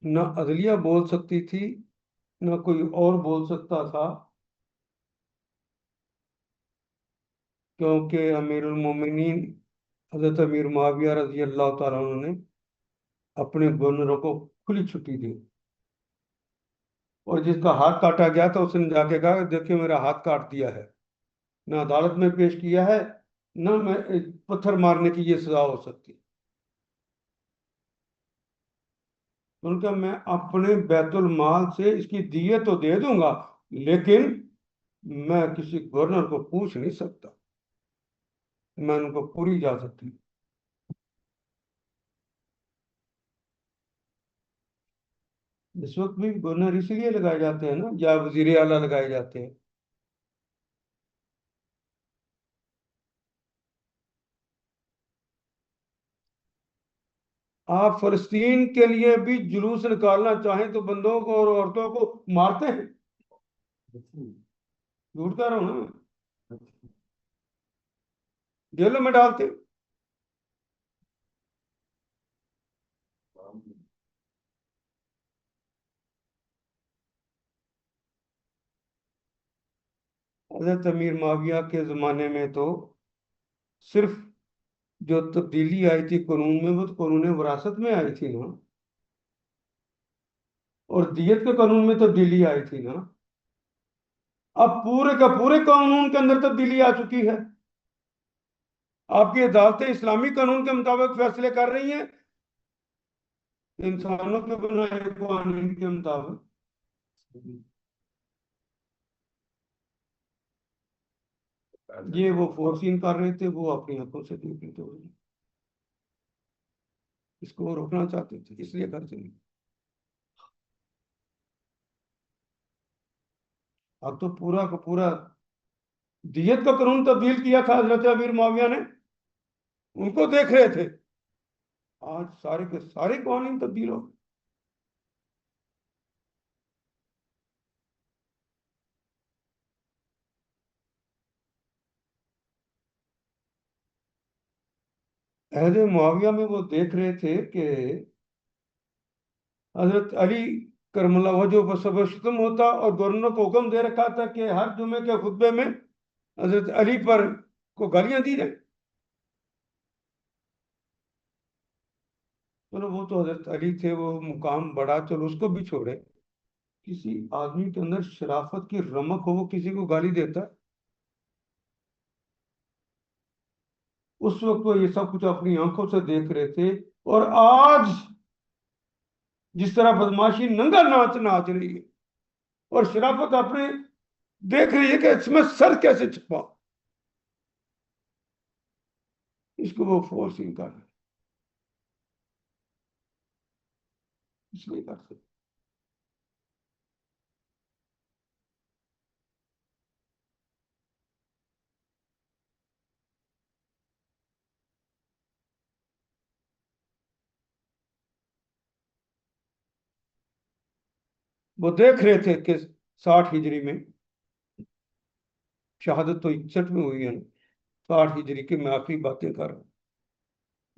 ना अदलिया बोल सकती थी, ना कोई और बोल सकता था, क्योंकि अमीरुल मोमिनीन हजरत अमीर मुआविया रजी अल्लाह तआला अन्हु ने अपने गवर्नरों को खुली छुट्टी दी, और जिसका हाथ काटा गया था उसने जाके कहा, देखिए मेरा हाथ काट दिया है, ना अदालत में पेश किया है, ना मैं पत्थर मारने की ये सजा हो सकती। उनका मैं अपने बैतुल माल से इसकी दियत तो दे दूंगा, लेकिन मैं किसी गवर्नर को पूछ नहीं सकता, मैं उनको पूरी इजाजत दी। इस वक्त भी गवर्नर इसलिए लगाए जाते हैं ना, या वजीर आला लगाए जाते हैं। आप फलस्तीन के लिए भी जुलूस निकालना चाहें तो बंदों को और औरतों को मारते हैं, झूठ कह रहा हूं ना, जेलों में डालते हैं। हजरत अमीर माविया के जमाने में तो सिर्फ जो तब्दीली आई थी कानून में, वो तो कानून वरासत में आई थी ना, और दियत के कानून में तब्दीली आई थी ना। अब पूरे का पूरे कानून के अंदर तब्दीली आ चुकी है। आपकी अदालतें इस्लामी कानून के मुताबिक फैसले कर रही हैं, इंसानों के बनाए कानून के मुताबिक। ये वो फोर्सिंग कर रहे थे, वो अपनी आंखों से देख रहे थे, इसको वो रोकना चाहते थे, इसलिए करते नहीं। अब तो पूरा का पूरा दियत का कानून तब्दील किया था हजरत अमीर मुआविया ने, उनको देख रहे थे। आज सारे के सारे कानून तब्दील हो गए। अहद मुआविया में वो देख रहे थे कि हजरत अली करमल्ला वजह बसतम होता, और गवर्नर को हुक्म दे रखा था कि हर जुमे के खुतबे में हजरत अली पर को गालियां दी जाए। चलो वो तो हजरत अली थे, वो मुकाम बड़ा, चलो उसको भी छोड़े। किसी आदमी के अंदर शराफत की रमक हो, वो किसी को गाली देता है? उस वक्त वो ये सब कुछ अपनी आंखों से देख रहे थे। और आज जिस तरह बदमाशी नंगा नाच नाच रही है, और शराफत अपने देख रही है कि इसमें सर कैसे छुपा, इसको वो फोर्सिंग कर रहे हैं, इसलिए करते हैं। वो देख रहे थे कि 60 हिजरी में, शहादत तो 61 में हुई है ना, 60 हिजरी की मैं आखिरी बातें कर रहा हूँ।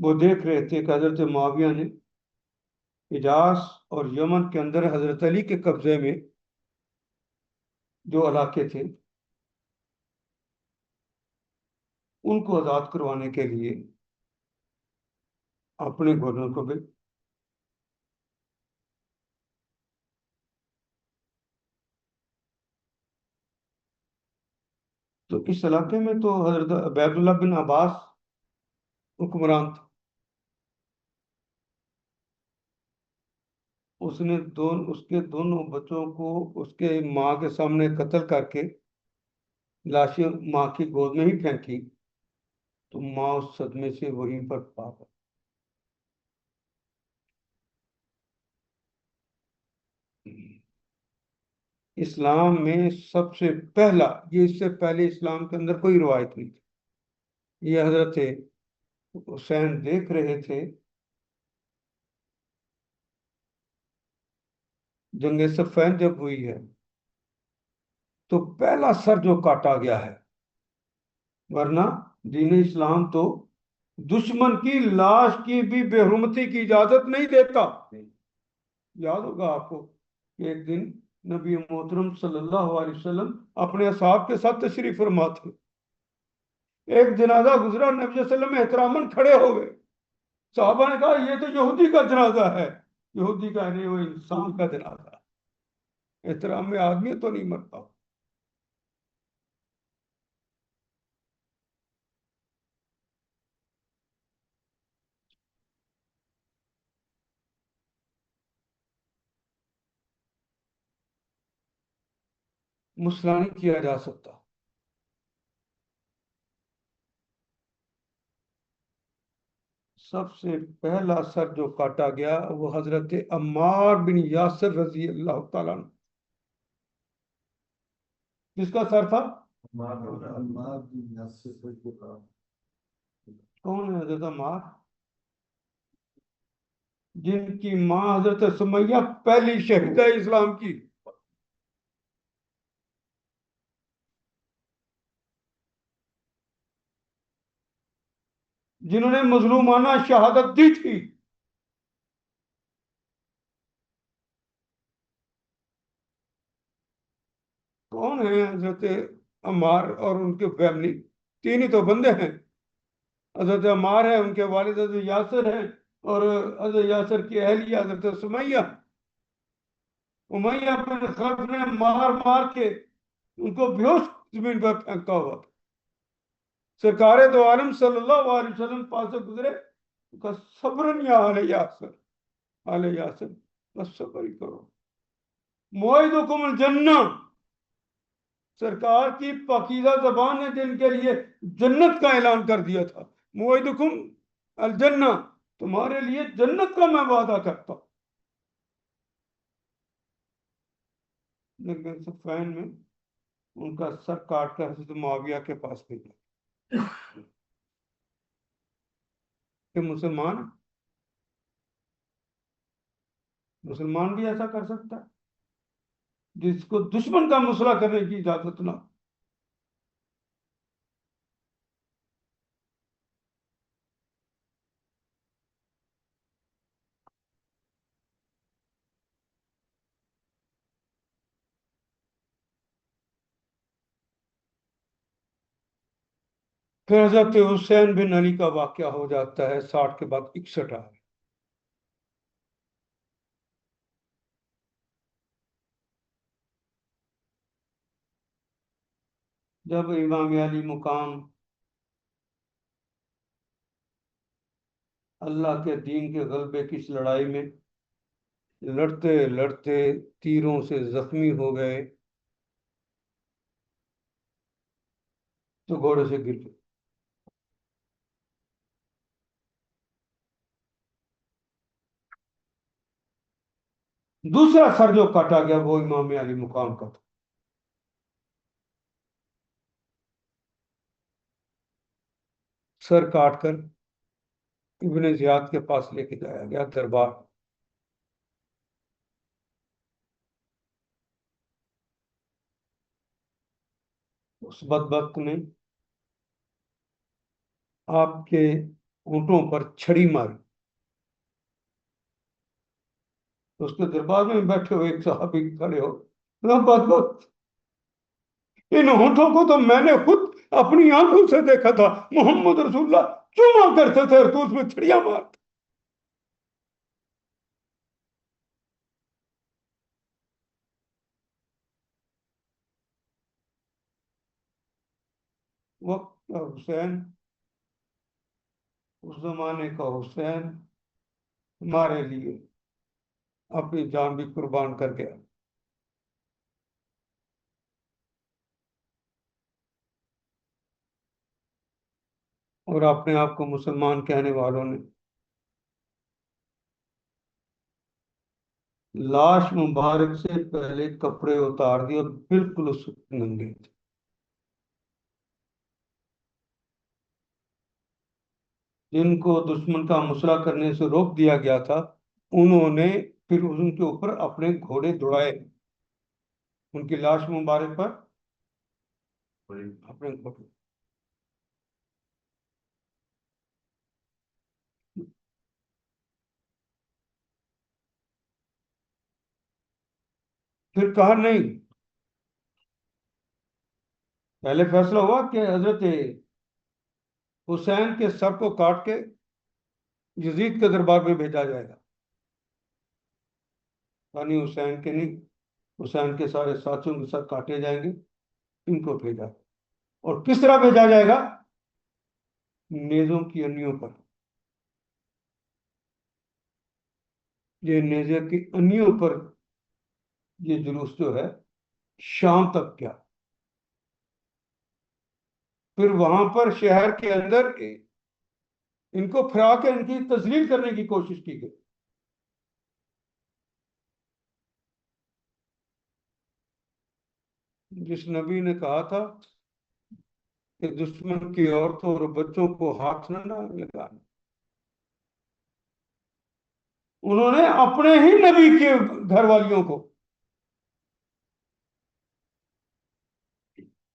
वो देख रहे थे कि हजरत मुआविया ने हिजाज और यमन के अंदर हजरत अली के कब्जे में जो इलाके थे, उनको आजाद करवाने के लिए अपने गवर्नर को भेज। तो इस इलाके में तो हजरत अबैदुल्लाह बिन अब्बास हुक्मरान था। उसने उसके दोनों बच्चों को उसके माँ के सामने कत्ल करके लाशें माँ की गोद में ही फेंकी, तो माँ उस सदमे से वहीं पर पाप। इस्लाम में सबसे पहला ये, इससे पहले इस्लाम के अंदर कोई रिवायत नहीं थी। ये हजरत हुसैन देख रहे थे जंग सफ़ैन जब हुई है तो पहला सर जो काटा गया है, वरना दीन इस्लाम तो दुश्मन की लाश की भी बेहुरमती की इजाजत नहीं देता। याद होगा आपको कि एक दिन नबी मोहतरम सल्लल्लाहु अलैहि वसल्लम अपने असहाब के साथ तशरीफ फरमा थे। एक जनाजा गुजरा, नबी सल्लल्लाहु अलैहि वसल्लम एहतरामन खड़े हो गए। साहबा ने कहा ये तो यहूदी का जनाजा है। यहूदी का नहीं, वो इंसान का जनाजा है। एहतराम में आदमी तो नहीं मरता। मुसला नहीं किया जा सकता। सबसे पहला सर जो काटा गया वो हजरत अम्मार बिन यासिर रजी अल्लाह तआला अन्हु। किसका सर था? अम्मार बिन यासिर को कहा। कौन है हजरत अम्मार? जिनकी मां हजरत सुमैया पहली शहीदा इस्लाम की। जिन्होंने मजलूमाना शहादत दी थी। कौन है हजरत अम्मार और उनके फैमिली? तीन ही तो बंदे हैं। हजरत अम्मार है, उनके वालिद हजरत यासिर हैं, और हजरत यासिर की अहलिया हजरत सुमैया। उमैया बिन खल्फ ने मार मार के उनको बेहोश जमीन पर फेंका हुआ था। सरकारे दो आलम सल्लल्लाहु अलैहि वसल्लम पास से गुजरे, उनका सब्रन या आले यासिर, आले यासिर, बस सब्र ही करो। मुइदुकुमुल जन्ना, सरकार की पाकीज़ा जबान ने जिनके लिए जन्नत का ऐलान कर दिया था। मुइदुकुम अल जन्ना, तुम्हारे लिए जन्नत का मैं वादा करता हूं। लेकिन सफ़ैन में उनका सर काट कर हजरत मुआविया के पास भेजा कि मुसलमान, मुसलमान भी ऐसा कर सकता है जिसको दुश्मन का मुसला करने की इजाजत ना। फिर हजरत हुसैन बिन अली का वाकया हो जाता है 60 के बाद 61 आ। जब इमाम अली मुकाम अल्लाह के दीन के गलबे की इस लड़ाई में लड़ते लड़ते तीरों से जख्मी हो गए तो घोड़े से गिर गए। दूसरा सर जो काटा गया वो इमाम अली मुकाम का था। सर काट कर इब्ने जियाद के पास लेके जाया गया दरबार। उस बदबख्त ने आपके ऊंटों पर छड़ी मारी। तो उसके दरबार में बैठे हुए एक साहबी खड़े हो, बदबख्त, इन ऊंटों को तो मैंने खुद अपनी आंखों से देखा था, मोहम्मद रसूलुल्लाह चूमा करते थे और तू उसमें छड़ियां मारता। वक्त का हुसैन, उस जमाने का हुसैन हमारे लिए अपनी जान भी कुर्बान कर गया। और अपने आप को मुसलमान कहने वालों ने लाश मुबारक से पहले कपड़े उतार दिए और बिल्कुल उस नंगे थे। जिनको दुश्मन का मुसला करने से रोक दिया गया था, उन्होंने फिर उनके ऊपर अपने घोड़े दौड़ाए, उनकी लाश मुबारक पर अपने घोड़े। फिर कहा नहीं, पहले फैसला हुआ कि हजरत हुसैन के सर को काट के यजीद के दरबार में भेजा जाएगा। यानी हुसैन के नहीं, हुसैन के सारे साथियों के साथ काटे जाएंगे, इनको भेजा। और किस तरह भेजा जाएगा? नेजों की अन्नियों पर। ये नेजे की अन्नियों पर ये जुलूस जो है शाम तक गया। फिर वहां पर शहर के अंदर इनको फिरा के इनकी तजलील करने की कोशिश की गई। जिस नबी ने कहा था कि दुश्मन की औरतों और बच्चों को हाथ न ना लगाना, उन्होंने अपने ही नबी के घर वालियों को,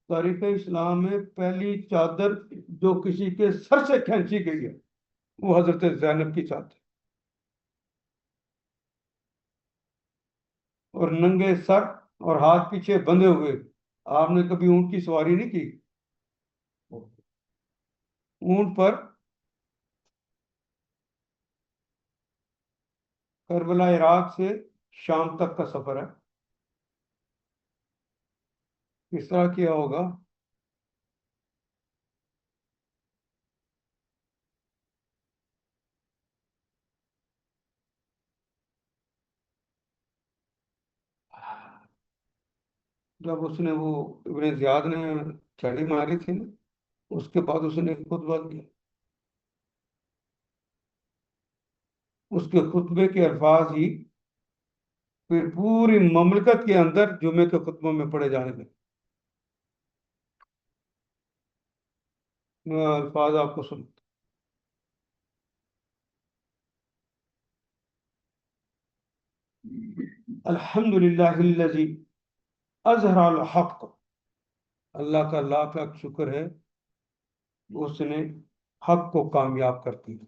तारीख इस्लाम में पहली चादर जो किसी के सर से खींची गई है वो हजरत जैनब की चादर। और नंगे सर और हाथ पीछे बंधे हुए। आपने कभी ऊंट की सवारी नहीं की? ऊंट पर करबला इराक से शाम तक का सफर है। किस तरह किया होगा? जब उसने वो इब्ने जियाद ने छड़ी मारी थी ना, उसके बाद उसने एक खुतबा दिया। उसके खुतबे के अल्फाज ही फिर पूरी ममलकत के अंदर जुमे के खुतबों में पढ़े जाने लगे। मैं अल्फाज आपको सुन, अल्हम्दुलिल्लाहिल्लज़ी अज़हरल हक़। अल्लाह का लाख लाख शुक्र है, उसने हक को कामयाब कर दिया।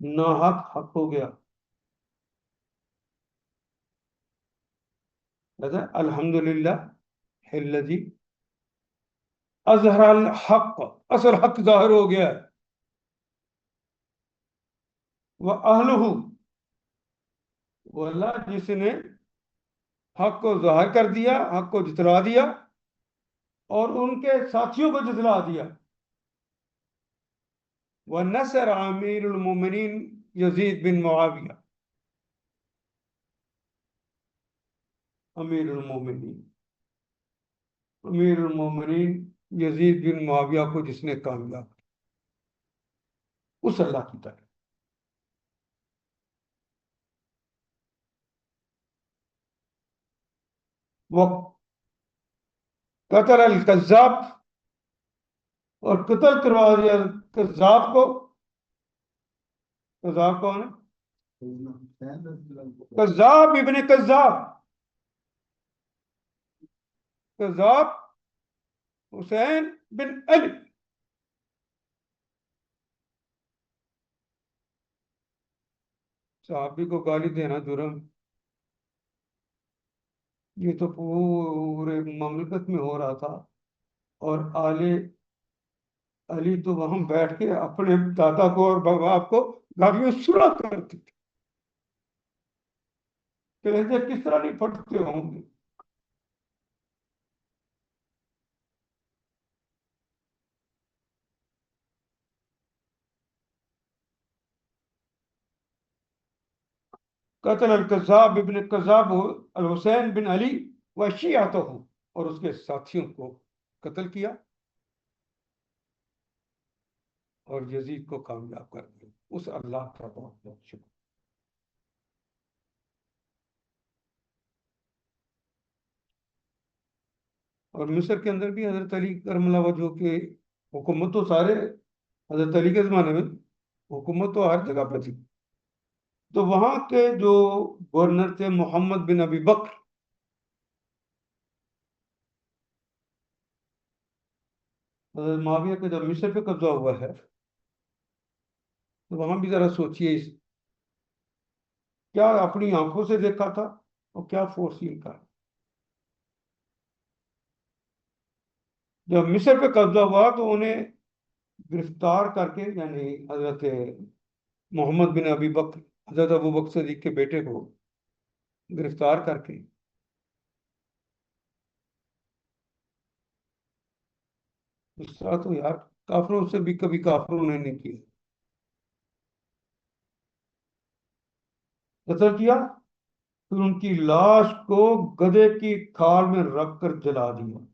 ना हक हक हो गया। अल्हम्दुलिल्लाह हिल्लज़ी अज़हरल हक़, असल हक जाहिर हो गया है। वह अहलहू, वो अल्लाह जिसने हक को जाहिर कर दिया, हक को जितला दिया और उनके साथियों को जितला दिया। वह नसर अमीरुल मोमिनीन यजीद बिन मुआविया। अमीरुल मोमिनीन, अमीरुल मोमिनीन यजीद बिन मुआविया को जिसने कामयाब किया, उस अल्लाह की तरफ। वो कतल अल कज्जाब, और कत्ल करवा दिया कज्जाब को। कज्जाब कौन है? कज्जाब इब्ने कज्जाब। कज्जाब हुसैन बिन अली। साहबी को गाली देना जुर्म, ये तो पूरे ममलकत में हो रहा था। और आले अली तो वहां बैठ के अपने दादा को और बाप को गालियां सुना करते थे। कहते किस तरह नहीं पढ़ते होंगे। कतल अल कज़्ज़ाब इब्न कज़्ज़ाब अल हुसैन बिन अली व शियातहू, और उसके साथियों को कत्ल किया और यजीद को कामयाब कर दिया। उस अल्लाह का बहुत बहुत शुक्र। और मिस्र के अंदर भी हजरत अली करमला वजह के हुकूमत तो सारे हजरत अली के जमाने में हुकूमत तो हर जगह पे थी। तो वहां के जो गवर्नर थे मोहम्मद बिन अबी बकर, हज़रत मुआविया का जब मिस्र पे कब्जा हुआ है, तो वहां भी जरा सोचिए क्या अपनी आंखों से देखा था और क्या फोर्स लिखा है। जब मिस्र पे कब्जा हुआ तो उन्हें गिरफ्तार करके, यानी हजरत मोहम्मद बिन अबी बकर, हजरत अबू बकर सिद्दीक के बेटे को गिरफ्तार करके इस तरह तो यार काफिरों से भी कभी काफिरों ने नहीं किया, कत्ल किया, फिर उनकी लाश को गधे की खाल में रखकर जला दिया।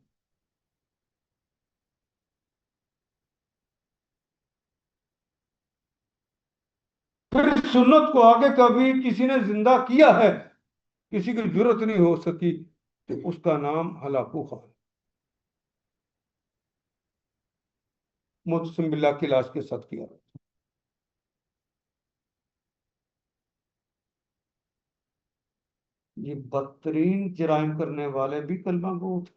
फिर इस सुन्नत को आगे कभी किसी ने जिंदा किया है, किसी की जरूरत नहीं हो सकी, तो उसका नाम हलाकू खान, मुतसिम बिल्लाह की लाश के साथ किया। ये बदतरीन जराइम करने वाले भी कलमा गो थे।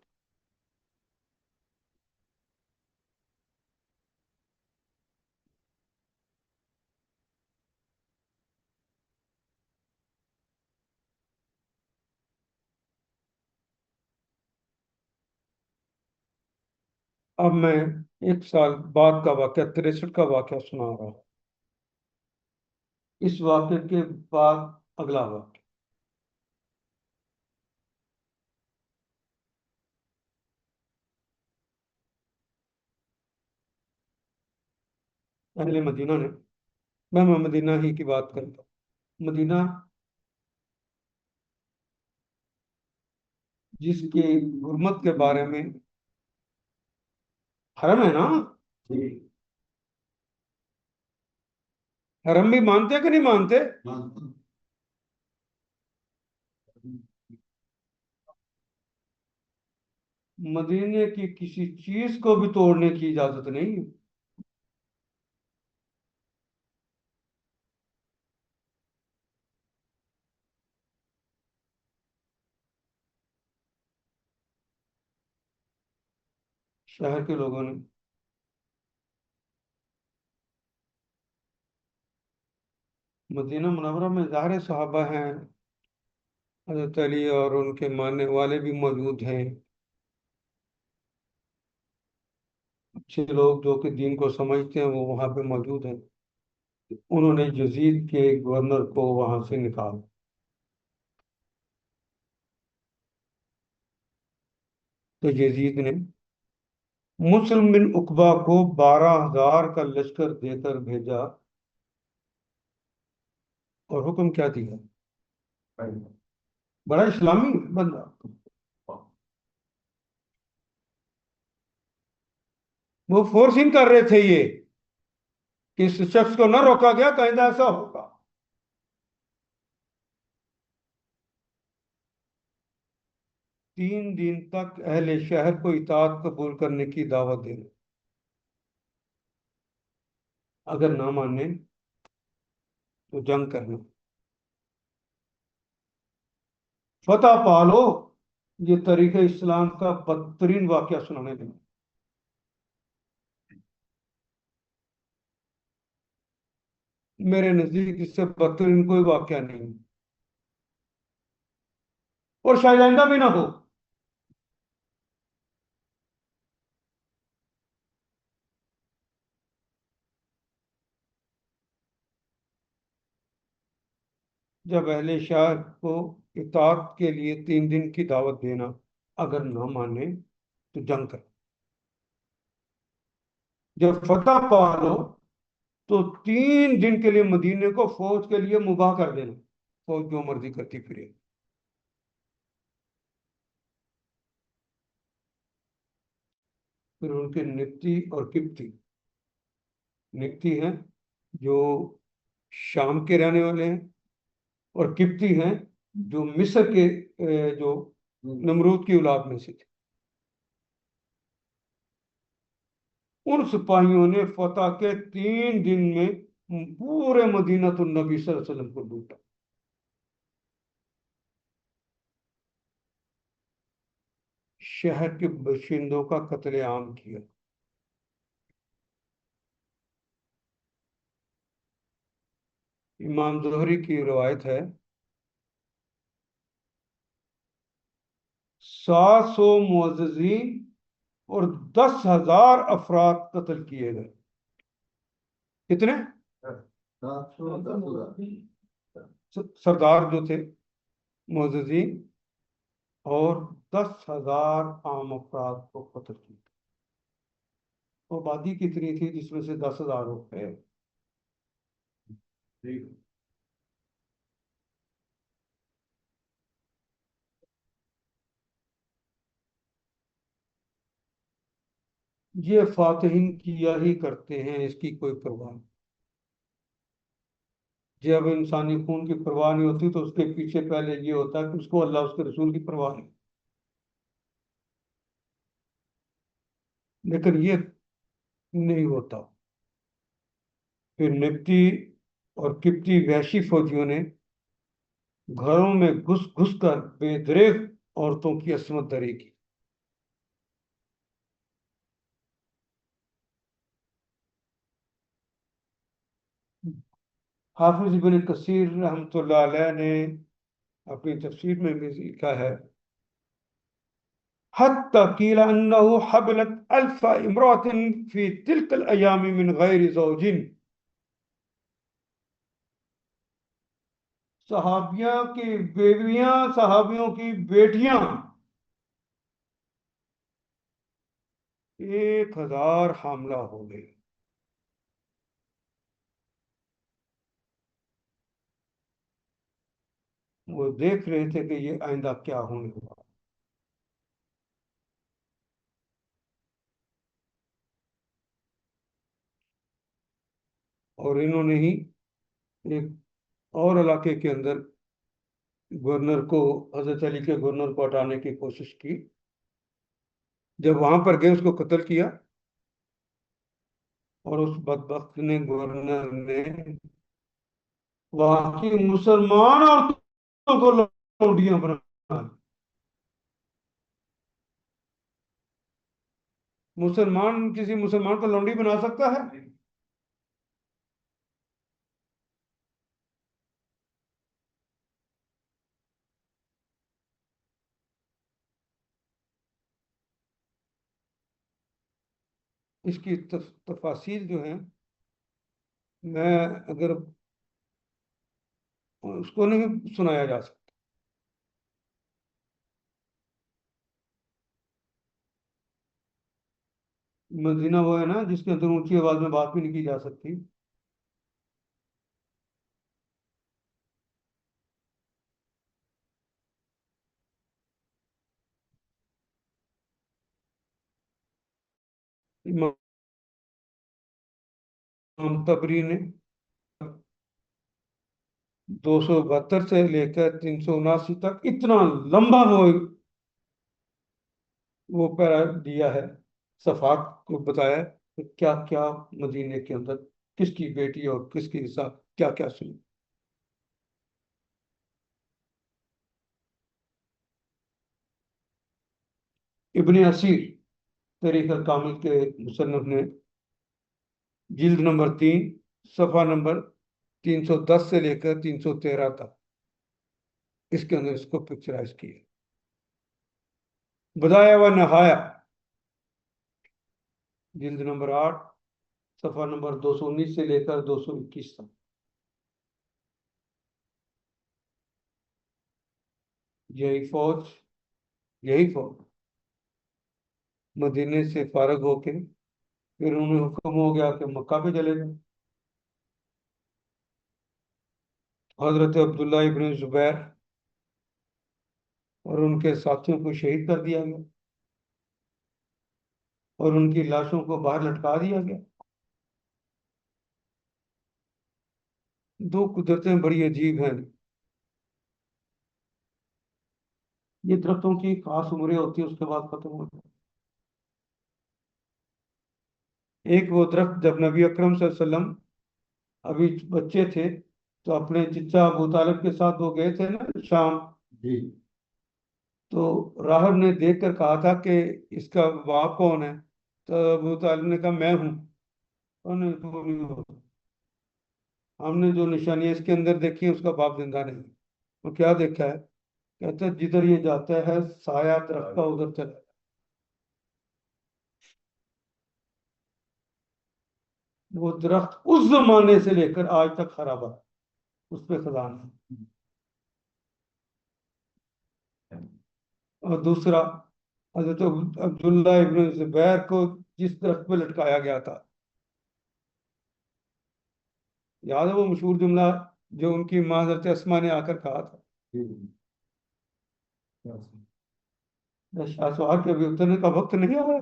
अब मैं 1 साल बाद का वाकया, 63 का वाकया सुना रहा हूँ। इस वाकये के बाद अगला वाकया। अहले मदीना ने, मैं मदीना ही की बात करता हूँ, मदीना जिसकी हुर्मत के बारे में, हरम है ना, हरम भी मानते कि नहीं मानते? मदीने की किसी चीज को भी तोड़ने की इजाजत नहीं है। शहर के लोगों ने मदीना मुनव्वरा में ज़ाहिर सहाबा हैं, हज़रत अली और उनके मानने वाले भी मौजूद हैं, अच्छे लोग जो कि दीन को समझते हैं वो वहाँ पे मौजूद हैं। उन्होंने यजीद के गवर्नर को वहां से निकाला। तो यजीद ने मुस्लिम बिन उकबा को 12,000 का लश्कर देकर भेजा, और हुक्म क्या दिया? बड़ा इस्लामी बंदा, वो फोर्सिंग कर रहे थे ये कि इस शख्स को न रोका गया कहीं ऐसा होगा। तीन दिन तक अहले शहर को इताअत कबूल करने की दावत देना, अगर ना माने तो जंग करना, फतह पालो। ये तरीके इस्लाम का बदतरीन वाकया सुनाने लगे। मेरे नजदीक इससे बदतरीन कोई वाकया नहीं, और शायद आइंदा भी ना हो। जब अहले शहर को इताअत के लिए 3 दिन की दावत देना, अगर ना माने तो जंग कर। जब फतह पा लो तो 3 दिन के लिए मदीने को फौज के लिए मुबा कर देना, फौज जो मर्जी करती फिरे। फिर उनके नित्ती और किप्ती, नित्ती हैं जो शाम के रहने वाले हैं, और किप्ती हैं जो मिस्र के जो नमरूद की औलाद में से थे। उन सिपाहियों ने फतह के 3 दिन में पूरे मदीनतुन नबी सल्लल्लाहु अलैहि वसल्लम को लूटा। शहर के बाशिंदों का कत्लेआम किया। इमाम ज़ुहरी की रिवायत है 700 मुअज़्ज़िज़ीन और 10,000 अफराद कत्ल किए गए। कितने? सरदार जो थे मुअज़्ज़िज़ीन और 10,000 आम अफराद को कत्ल किया। तो आबादी कितनी थी जिसमें से 10,000 हो गए? ये फातिहीन किया ही करते हैं, इसकी कोई परवाह नहीं। जब इंसानी खून की परवाह नहीं होती तो उसके पीछे पहले ये होता है कि उसको अल्लाह उसके रसूल की परवाह नहीं। लेकिन ये नहीं होता। फिर निब्ती और किब्ती वहशी फौजियों ने घरों में घुस घुस कर बेदरेग औरतों की असमत दरी की। हाफिज इब्न कसीर रहमतुल्लाह अलैह ने अपनी तफसीर में भी लिखा है हत्ता कीला अन्नहु हबलत अल्फा इमरातिन फी तिल्कल अयामी मिन गैरि ज़ौजिन। सहाबिया की बेवियां, सहाबियों की बेटियां 1,000 हामला हो गई। वो देख रहे थे कि ये आइंदा क्या होने वाला। और इन्होंने ही एक और इलाके के अंदर गवर्नर को, हजरत अली के गवर्नर को हटाने की कोशिश की। जब वहां पर गए उसको कत्ल किया और उस बदबख्त ने, गवर्नर ने वहां की मुसलमान औरतों को लौंडियां बना दी। मुसलमान किसी मुसलमान को लौंडी बना सकता है? इसकी तफासिल जो है, मैं अगर उसको नहीं सुनाया जा सकता। मदीना वो है ना जिसके अंदर ऊंची आवाज में बात भी नहीं की जा सकती। इमाम तबरी ने 272 से लेकर 379 तक इतना लंबा वो पैरा दिया है। सफात को बताया कि क्या क्या मदीने के अंदर किसकी बेटी और किसके साथ क्या क्या सुनी। इब्ने असीर तरीक अल कामिल के मुसन्नफ ने जिल्द नंबर 3 सफा नंबर 310 से लेकर 313 तक इसके अंदर इसको पिक्चराइज किया। बताया व नहाया जिल्द नंबर 8 सफा नंबर 219 से लेकर 221 तक। यही फौज यही फौज मदीने से फारग होके फिर उन्हें हुक्म हो गया कि मक्का पे चले जाओ। हजरत अब्दुल्ला इब्न जुबैर और उनके साथियों को शहीद कर दिया गया और उनकी लाशों को बाहर लटका दिया गया। दो कुदरतें बड़ी अजीब हैं। ये दरख्तों की खास उम्रें होती है, उसके बाद खत्म हो जाती है। एक वो दरख्त जब नबी अकरम सल्लल्लाहु अलैहि वसल्लम अभी बच्चे थे तो अपने चचा अबू तालिब के साथ वो गए थे ना शाम। जी तो राहब ने देख कर कहा था कि इसका बाप कौन है। तो अबू तालिब ने कहा मैं हूँ। उन्होंने कहा, "वो नहीं हो। हमने जो निशानियां इसके अंदर देखी है उसका बाप जिंदा नहीं है।" वो क्या देखा है? कहते हैं, जिधर ये जाता है साया दरख्त का उधर चला। वो दरख्त उस जमाने से लेकर आज तक हरा भरा, उस पे खदान है। और दूसरा, हजरत अब्दुल्ला इब्न जुबैर को जिस दरख्त पे लटकाया गया था, याद है वो मशहूर जुमला जो उनकी माँ हजरत अस्मा ने आकर कहा था? जी जी। शाह सुहाग के अभी उतरने का वक्त नहीं आया।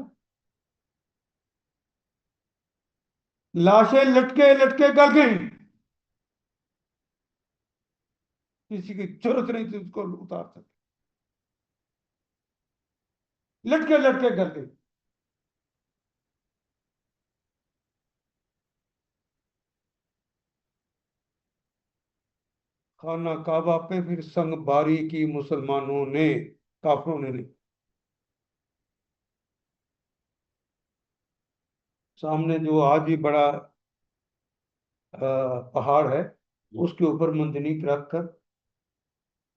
लाशें लटके लटके गल गई, किसी की जरूरत नहीं थी उसको उतार सके। लटके लटके गल गई। खाना काबा पे फिर संगबारी की मुसलमानों ने, काफिरों ने नहीं। सामने जो आज भी बड़ा पहाड़ है, उसके ऊपर मंजनीक रख कर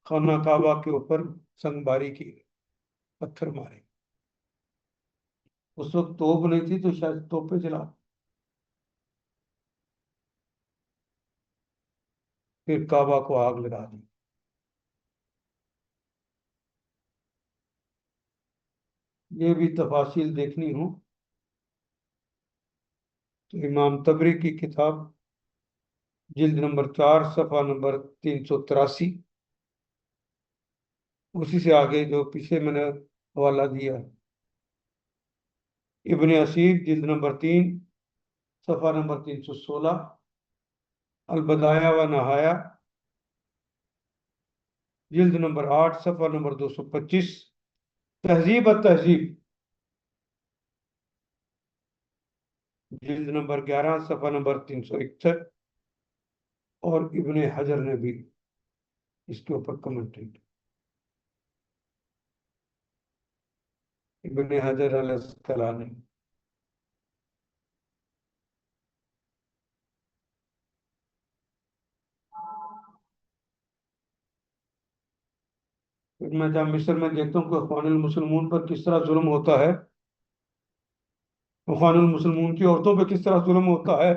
खाना काबा के ऊपर संगबारी की, पत्थर मारे। उस वक्त तोप नहीं थी तो शायद तोपे चला। फिर काबा को आग लगा दी। ये भी तफासिल देखनी हो तो इमाम तबरी की किताब जिल्द नंबर 4 सफ़ा नंबर 383, उसी से आगे जो पीछे मैंने हवाला दिया है। इब्ने असीर जिल्द नंबर 3 सफ़ा नंबर 316, अल बदाया व नहाया जिल्द नंबर 8 सफ़ा नंबर 225, तहजीब और तहजीब जिल्द नंबर 11 सफ़ा नंबर 361, और इब्ने हजर ने भी इसके ऊपर कमेंट्री की। इब्ने हजर अल अस्कलानी। फिर मैं जब मिस्र में देखता हूँ कि अखवानुल मुसलमून पर किस तरह जुल्म होता है, अखवानुल मुसलमून की औरतों पर किस तरह जुल्म होता है,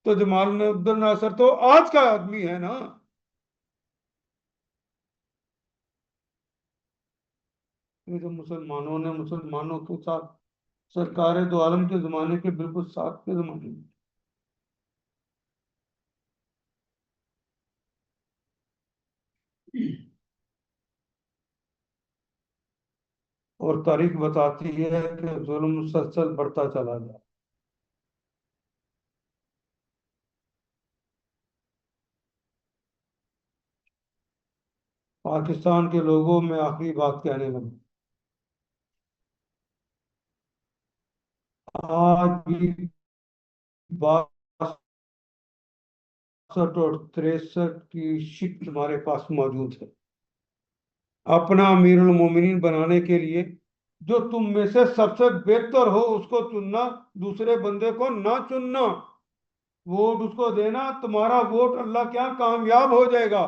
तो जमाल ने अब्दुल नासर तो आज का आदमी है ना। ये तो मुसलमानों ने मुसलमानों के साथ सरकार दो आलम के जमाने के बिल्कुल साथ के जमाने में। और तारीख बताती है कि जुल्म मुसलसल बढ़ता चला गया। पाकिस्तान के लोगों में आखिरी बात कहने लगे, आज भी 62 और 63 की शिफ्ट हमारे पास मौजूद है। अपना अमीरुल मोमिनीन बनाने के लिए जो तुम में से सबसे बेहतर हो उसको चुनना, दूसरे बंदे को ना चुनना। वोट उसको देना, तुम्हारा वोट अल्लाह के यहाँ कामयाब हो जाएगा।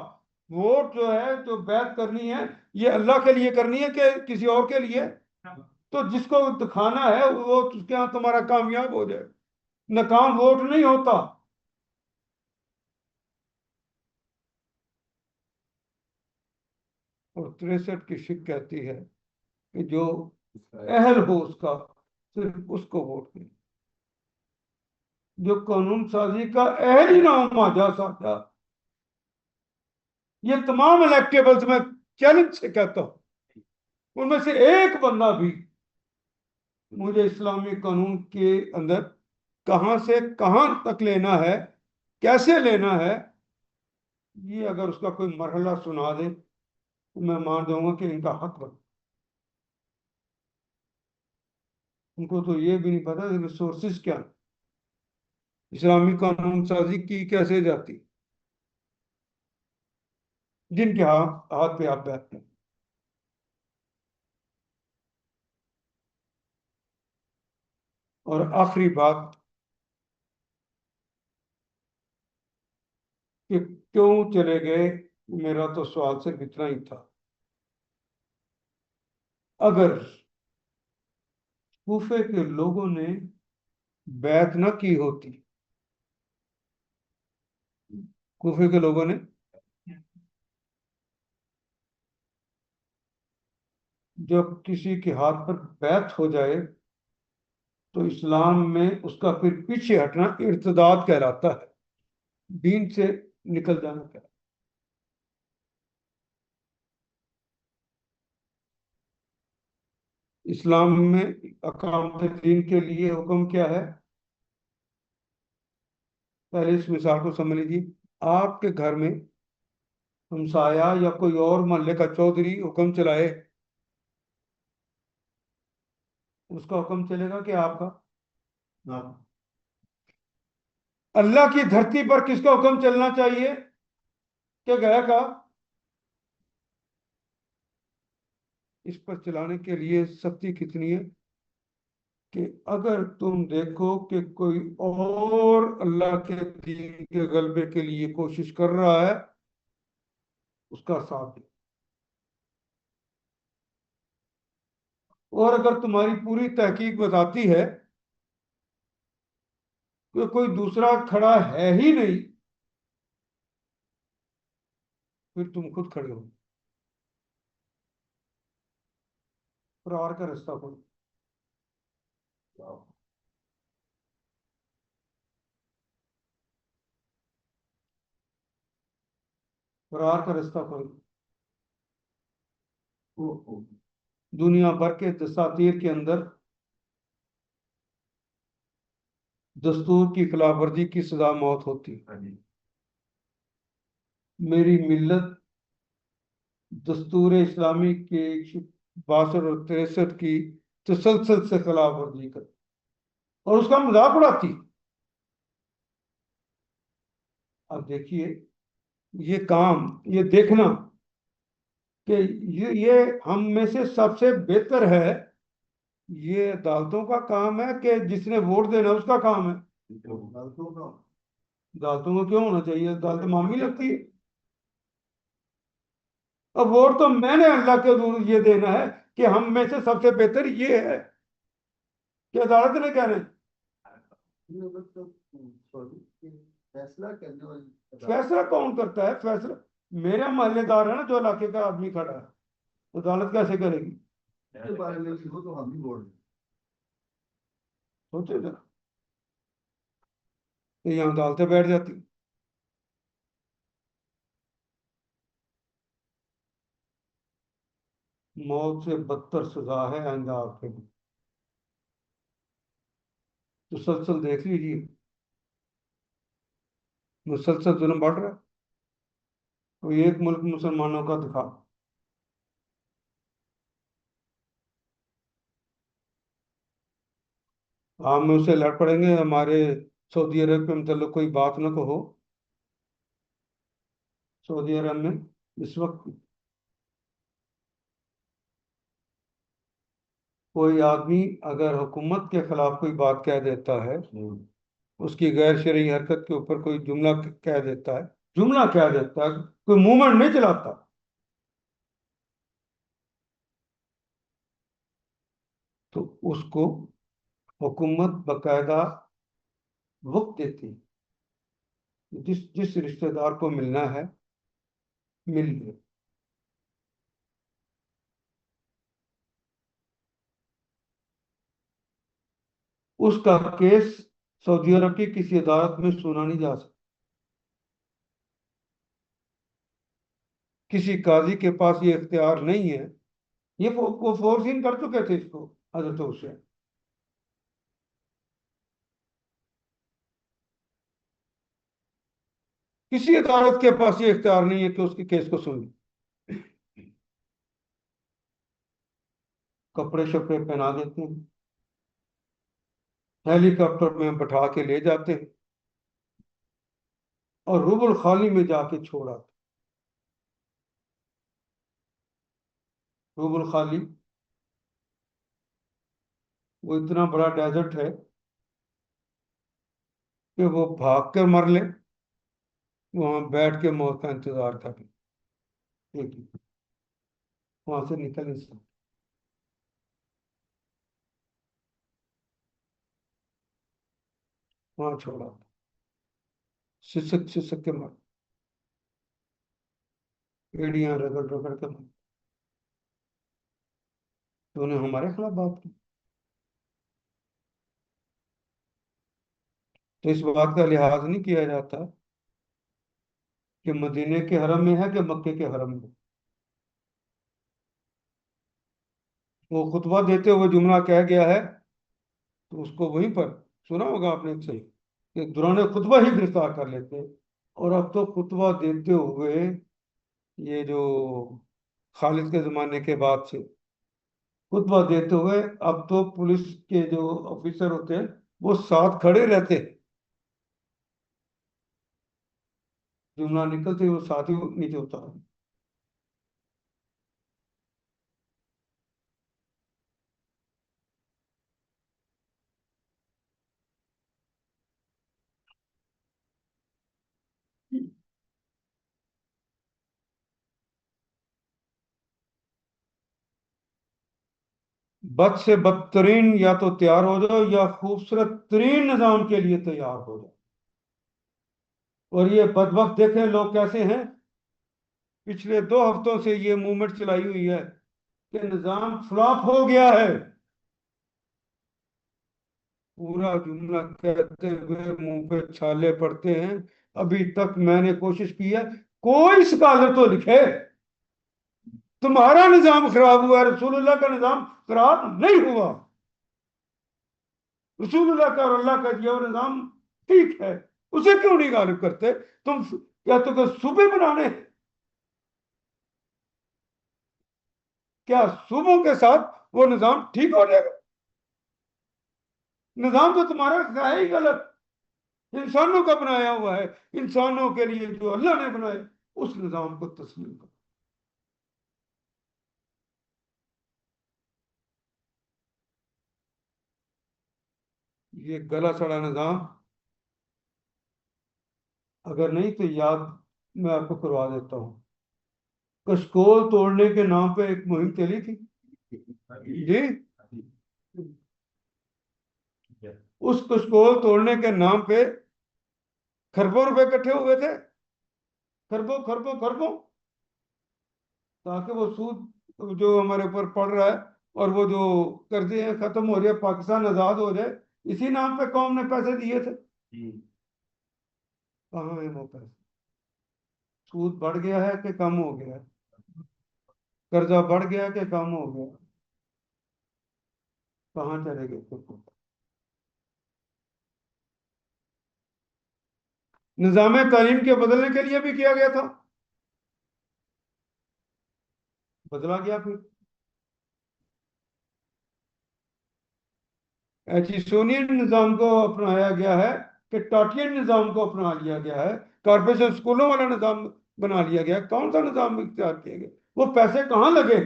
वोट जो है, जो बैत करनी है, ये अल्लाह के लिए करनी है कि किसी और के लिए? तो जिसको दिखाना है वो उसके यहाँ तुम्हारा कामयाब हो जाए। नाकाम वोट नहीं होता। और 63 की शिक कहती है कि जो अहल हो उसका, सिर्फ उसको वोट दें। जो कानून साजी का अहल ही ना हो, माजा साजा। ये तमाम इलेक्टेबल्स में चैलेंज से कहता हूं, उनमें से एक बंदा भी मुझे इस्लामी कानून के अंदर कहां से कहां तक लेना है, कैसे लेना है, ये अगर उसका कोई मरहला सुना दे तो मैं मान दूंगा कि इनका हक बन। उनको तो ये भी नहीं पता रिसोर्सेज क्या। इस्लामी कानून साजी की कैसे जाती, जिनके हाथ हाथ पे आप बैठते हैं। और आखिरी बात कि क्यों चले गए, मेरा तो सवाल सिर्फ इतना ही था। अगर कूफे के लोगों ने बैत न की होती, कूफे के लोगों ने जब किसी के हाथ पर बैत हो जाए तो इस्लाम में उसका फिर पीछे हटना इर्तिदाद कहलाता है, दीन से निकल जाना कहलाता है। इस्लाम में अकामत दीन के लिए हुक्म क्या है? पहले इस मिसाल को समझ लीजिए। आपके घर में हमसाया या कोई और मोहल्ले का चौधरी हुक्म चलाए, उसका हुक्म चलेगा कि आपका? हाँ। अल्लाह की धरती पर किसका हुक्म चलना चाहिए, क्या गया का? इस पर चलाने के लिए सख्ती कितनी है कि अगर तुम देखो कि कोई और अल्लाह के दीन के गलबे के लिए कोशिश कर रहा है, उसका साथ दो। और अगर तुम्हारी पूरी तहकीक बताती है कि कोई दूसरा खड़ा है ही नहीं, फिर तुम खुद खड़े हो, फरार का रास्ता खोलो। फरार का रास्ता खोलो। दुनिया भर के दसातीर के अंदर दस्तूर की खिलाफ वर्जी की सजा मौत होती है। मेरी मिल्लत दस्तूर इस्लामी के 62 और 63 की तसलसल से खिलाफ वर्जी कर और उसका मजाक उड़ाती। अब देखिए, ये काम, ये देखना कि ये हम में से सबसे बेहतर है, ये अदालतों का काम है कि जिसने वोट देना उसका काम है? अदालतों का। अदालतों को क्यों होना चाहिए? अदालत मामूली लगती है। अब वोट तो मैंने अल्लाह के रूल ये देना है कि हम में से सबसे बेहतर ये है कि अदालत ने कहना है। फैसला करने वाली फैसला कौन करता है? फैसला मेरा मोहल्लेदार है ना, जो इलाके का आदमी खड़ा है, अदालत कैसे करेगी? के बारे में भी हो तो हम भी बोल रहे हैं। सोचो जरा, तो यहाँ अदालतें बैठ जाती। मौत से बदतर सजा है आइंदा आपके लिए। मुसलसल देख लीजिए, मुसलसल जुल्म बढ़ रहा है। कोई एक मुल्क मुसलमानों का दिखा। हम उससे लड़ पड़ेंगे, हमारे सऊदी अरब के मतलब कोई बात न कहो। सऊदी अरब में इस वक्त कोई आदमी अगर हुकूमत के खिलाफ कोई बात कह देता है, उसकी गैर शरई हरकत के ऊपर कोई जुमला कह देता है, जुमला कह देता है, कोई मूवमेंट नहीं चलाता, तो उसको हुकूमत बकायदा वक्त देती है। जिस जिस रिश्तेदार को मिलना है मिल ले। उसका केस सऊदी अरब की किसी अदालत में सुना नहीं जा सकता। किसी काजी के पास ये इख्तियार नहीं है। ये वो फोर्स इन कर चुके थे इसको, हजरत हुसैन। किसी अदालत के पास ये इख्तियार नहीं है कि उसके केस को सुन। कपड़े शपड़े पहना देते हैं, हेलीकॉप्टर में बैठा के ले जाते हैं, और रुबुल खाली में जाके छोड़ा। रुबुल खाली वो इतना बड़ा डेजर्ट है कि वो भाग कर मर ले, वहां बैठ के मौत का इंतजार कर ले, लेकिन वहां से निकल नहीं सकता। वहां छोड़ा, सिसक सिसक के मर, एड़ियां रगड़ रगड़ के मर। तो उन्हें हमारे खिलाफ बात की। तो इस बात का लिहाज नहीं किया जाता कि मदीने के हरम में है कि मक्के के हरम में। वो खुतबा देते हुए जुमला कह गया है, तो उसको वहीं पर सुना होगा आपने सही कि दौरान खुतबा ही गिरफ्तार कर लेते हैं। और अब तो खुतबा देते हुए, ये जो खालिद के जमाने के बाद से खुतबा देते हुए, अब तो पुलिस के जो ऑफिसर होते हैं वो साथ खड़े रहते हैं। जुमला निकलते ही वो साथ ही नीचे उतार। बद से बदतरीन या तो तैयार हो जाओ या खूबसूरत तरीन निजाम के लिए तैयार हो जाओ। और ये बदबख्त देखें लोग कैसे हैं। पिछले 2 हफ्तों से ये मूवमेंट चलाई हुई है कि निजाम फ्लॉप हो गया है। पूरा जुमला कहते हुए मुंह पे छाले पड़ते हैं। अभी तक मैंने कोशिश की है, कोई स्कॉलर तो लिखे तुम्हारा निजाम खराब हुआ है, रसूलुल्लाह का निजाम खराब नहीं हुआ। रसूलुल्लाह का और अल्लाह का दिया हुआ निजाम ठीक है, उसे क्यों नहीं गालिब करते तुम? या तो क्या सूबे बनाने हैं? क्या सूबों के साथ वो निजाम ठीक हो जाएगा? निजाम तो तुम्हारा है ही गलत, इंसानों का बनाया हुआ है। इंसानों के लिए जो अल्लाह ने बनाया, उस निजाम को तस्लीम करो। ये गला सड़ा निजाम अगर नहीं तो याद मैं आपको करवा देता हूँ। कशकोल तोड़ने के नाम पे एक मुहिम चली थी जी। उस कशकोल तोड़ने के नाम पे खरबों रुपए इकट्ठे हुए थे, खरबों खरबों खरबों, ताकि वो सूद जो हमारे ऊपर पड़ रहा है और वो जो कर्जे हैं खत्म हो रहे हैं, पाकिस्तान आजाद हो जाए, इसी नाम पे कौम ने पैसे दिए थे। कहाँ है वो पैसे? सूद बढ़ गया है कि कम हो गया है? कर्जा बढ़ गया कि कम हो गया? कहाँ चले गए फिर? निजाम तालीम के बदलने के लिए भी किया गया था, बदला गया फिर। एचिसोनियन निजाम को अपनाया गया है कि टाटियन निजाम को अपना लिया गया है? कारपोरेशन स्कूलों वाला निजाम बना लिया गया? कौन सा निजाम इख्तियार किया गया? वो पैसे कहाँ लगे?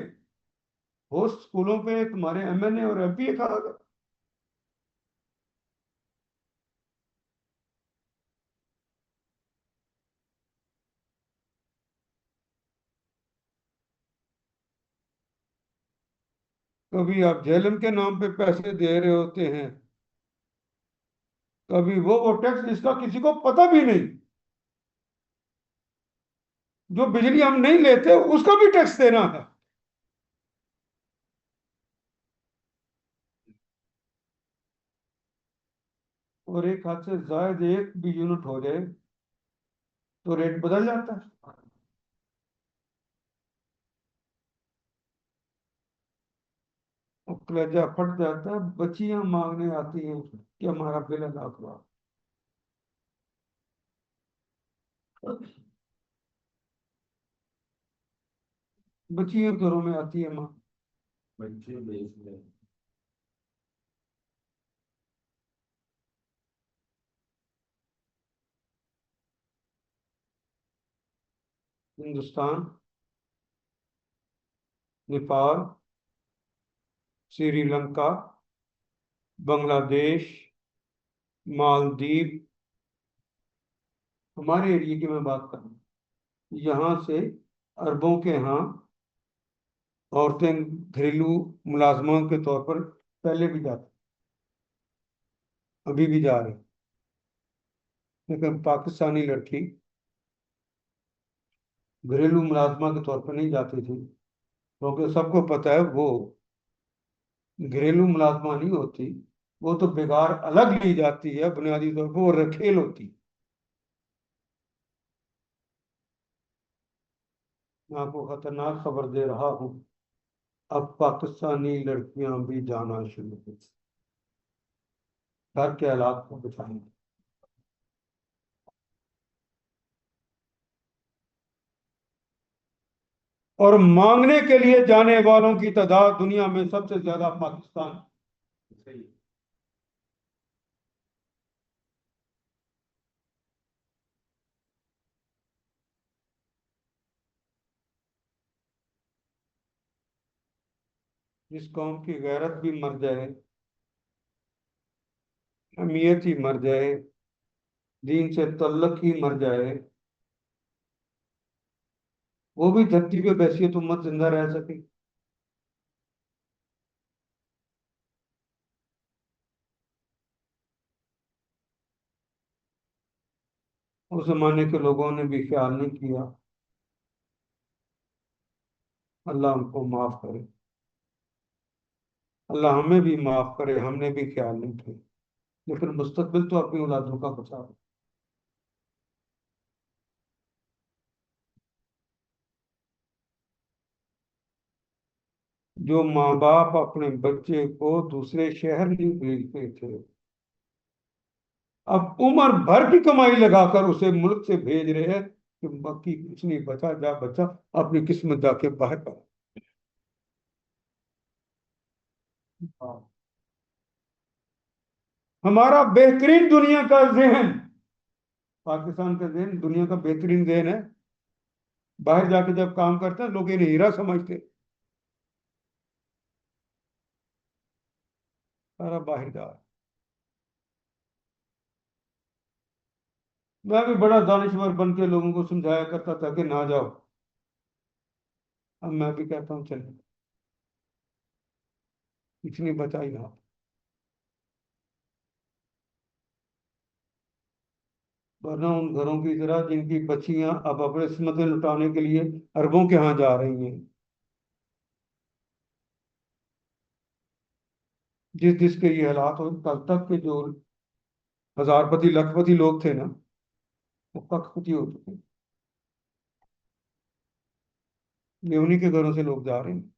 वो स्कूलों पे तुम्हारे एमएनए और एमपीए खा गए। कभी आप जेलम के नाम पे पैसे दे रहे होते हैं, कभी वो टैक्स जिसका किसी को पता भी नहीं। जो बिजली हम नहीं लेते उसका भी टैक्स देना है। और एक हाथ से जायद एक भी यूनिट हो जाए तो रेट बदल जाता है। और कलेजा फट जाता है, बच्चियां मांगने आती हैं कि हमारा बिल अदा करो। बच्चियां घरों में आती है माँ। बच्चे बेच रहे हिंदुस्तान, नेपाल, श्रीलंका, बांग्लादेश, मालदीव, हमारे एरिया की मैं बात कर रहा हूँ, यहाँ से अरबों के यहाँ औरतें घरेलू मुलाजमों के तौर पर पहले भी जाती, अभी भी जा रही, लेकिन पाकिस्तानी लड़की घरेलू मुलाजमा के तौर पर नहीं जाती थी, क्योंकि सबको पता है वो घरेलू मुलाजमा नहीं होती, वो तो बेकार अलग ली जाती है, बुनियादी तौर पर वो रखेल होती। मैं आपको खतरनाक खबर दे रहा हूँ, अब पाकिस्तानी लड़कियां भी जाना शुरू हो, घर के हालात को बचाएंगे। और मांगने के लिए जाने वालों की तादाद दुनिया में सबसे ज्यादा पाकिस्तान। सही। जिस कौम की गैरत भी मर जाए, अहमियत ही मर जाए, दीन से तल्लक ही मर जाए, वो भी धरती पे बैसियत उम्मत जिंदा रह सके। उस जमाने के लोगों ने भी ख्याल नहीं किया। अल्लाह हमको माफ करे, अल्लाह हमें भी माफ करे, हमने भी ख्याल नहीं किया, लेकिन मुस्तकबिल तो अपनी औलादों का बचाओ। जो माँ बाप अपने बच्चे को दूसरे शहर नहीं भेजते थे, अब उम्र भर की कमाई लगाकर उसे मुल्क से भेज रहे हैं कि बाकी कुछ नहीं बचा, जा बच्चा अपनी किस्मत जाके बाहर पा। हमारा बेहतरीन दुनिया का जहन, पाकिस्तान का जहन दुनिया का बेहतरीन जहन है, बाहर जाके जब काम करते हैं लोग इन्हें हीरा समझते, सारा बाहर जा। मैं भी बड़ा दानिशवर बन के लोगों को समझाया करता था कि ना जाओ, अब मैं भी कहता हूँ चलो, कुछ नहीं बचा ही ना। वरना उन घरों की तरह जिनकी बच्चियां अब अपने किस्मतें लुटाने के लिए अरबों के यहाँ जा रही हैं, जिस जिसके ये हालात हो, कल तक के जो हजारपति लखपति लोग थे ना, वो कखपति हो चुके हैं। ये उन्हीं के घरों से लोग जा रहे हैं।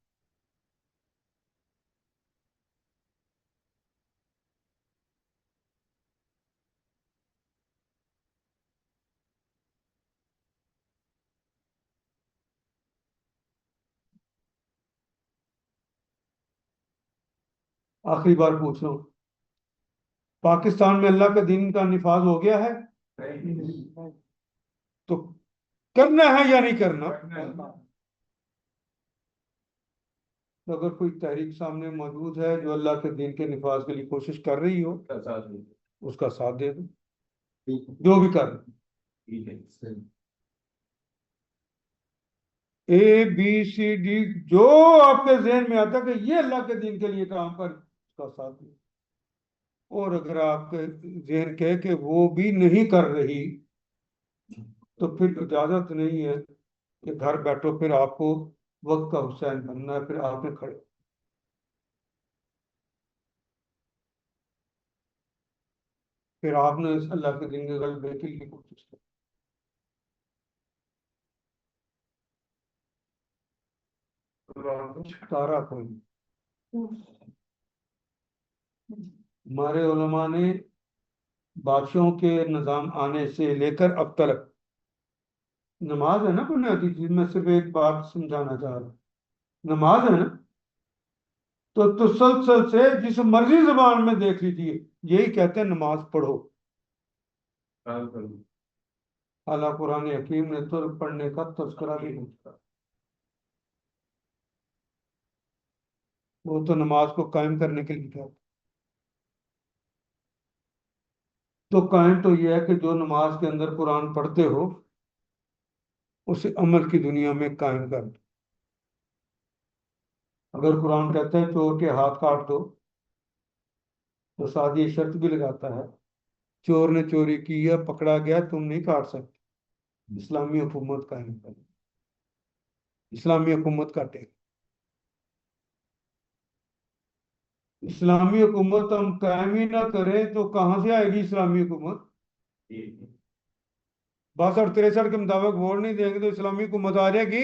आखिरी बार पूछ रहा हूँ, पाकिस्तान में अल्लाह के दीन का निफाज हो गया है? तो करना है या नहीं करना? तो अगर कोई तहरीक सामने मौजूद है जो अल्लाह के दीन के निफाज के लिए कोशिश कर रही हो, उसका साथ दे दो, जो भी कर। ठीक है। ए बी सी डी जो आपके जहन में आता है कि ये अल्लाह के दीन के लिए काम कर, उसका साथ दे। और अगर आपके जहन कहे कि वो भी नहीं कर रही, तो फिर इजाजत नहीं है कि घर बैठो, फिर आपको वक्त का हुसैन बनना है, फिर आपने खड़े। फिर आपने इस अल्लाह के दिन के गलबे के लिए कोशिश की। छुटकारा कोई नहीं। हमारे उलमा ने बादशाहों के निजाम आने से लेकर अब तक, नमाज है ना बुनियादी चीज, मैं सिर्फ एक बात समझाना चाह रहा हूँ, नमाज है ना, तो तसलसल से जिस मर्जी जबान में देख लीजिए, यही कहते हैं नमाज पढ़ो। काम करो। अल्लाह कुरान हकीम ने तुर्क पढ़ने का तस्करा भी नहीं किया। वो तो नमाज को कायम करने के लिए कहा। तो कायम तो यह है कि जो नमाज के अंदर कुरान पढ़ते हो उसे अमल की दुनिया में कायम कर दो। अगर कुरान कहता है चोर के हाथ काट दो, तो साथ ये शर्त भी लगाता है चोर ने चोरी की है, पकड़ा गया, तुम नहीं काट सकते, इस्लामी हुकूमत कायम कर, इस्लामी हुकूमत काटे। इस्लामी हुकूमत हम कायम ही ना करें तो कहां से आएगी इस्लामी हुकूमत? बस और 63 के मुताबिक वोट नहीं देंगे तो इस्लामी हुकूमत आ जाएगी?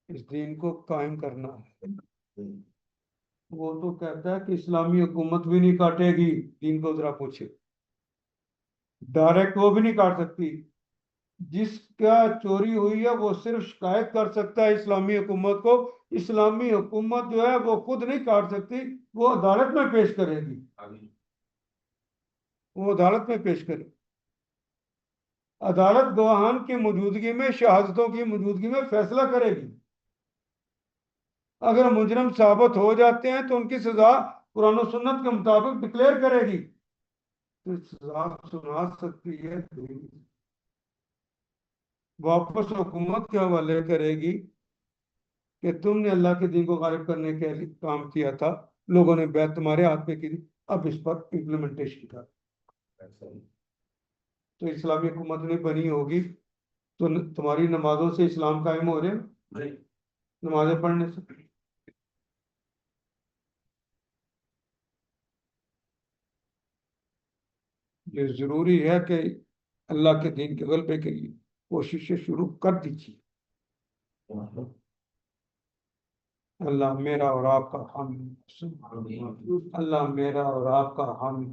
इस दीन को कायम करना है। वो तो कहता है कि इस्लामी हुकूमत भी नहीं काटेगी दीन को, जरा पूछे। डायरेक्ट वो भी नहीं काट सकती। जिसका चोरी हुई है वो सिर्फ शिकायत कर सकता है इस्लामी हुकूमत को। इस्लामी हुकूमत जो है वो खुद नहीं काट सकती, वो अदालत में पेश करेगी। वो अदालत में पेश करेगी। अदालत गवाहान की मौजूदगी में, शहादतों की मौजूदगी में फैसला करेगी। अगर मुजरम साबित हो जाते हैं तो उनकी सजा कुरान और सुन्नत के मुताबिक डिक्लेयर करेगी, तो सजा सुना सकती है। वापस हुकूमत के हवाले करेगी कि तुमने अल्लाह के दीन को गालिब करने के लिए काम किया था, लोगों ने बैत तुम्हारे हाथ पे की थी, अब इस पर इम्प्लीमेंटेशन कर। तो इस्लामी हुकूमत नहीं बनी होगी तो तुम्हारी नमाजों से इस्लाम कायम हो रहे हैं? नमाजें पढ़ने से? ये जरूरी है कि अल्लाह के दीन के गलबे के लिए कोशिशें शुरू कर दीजिए। अल्लाह मेरा और आपका हामी, अल्लाह मेरा और आपका हामी,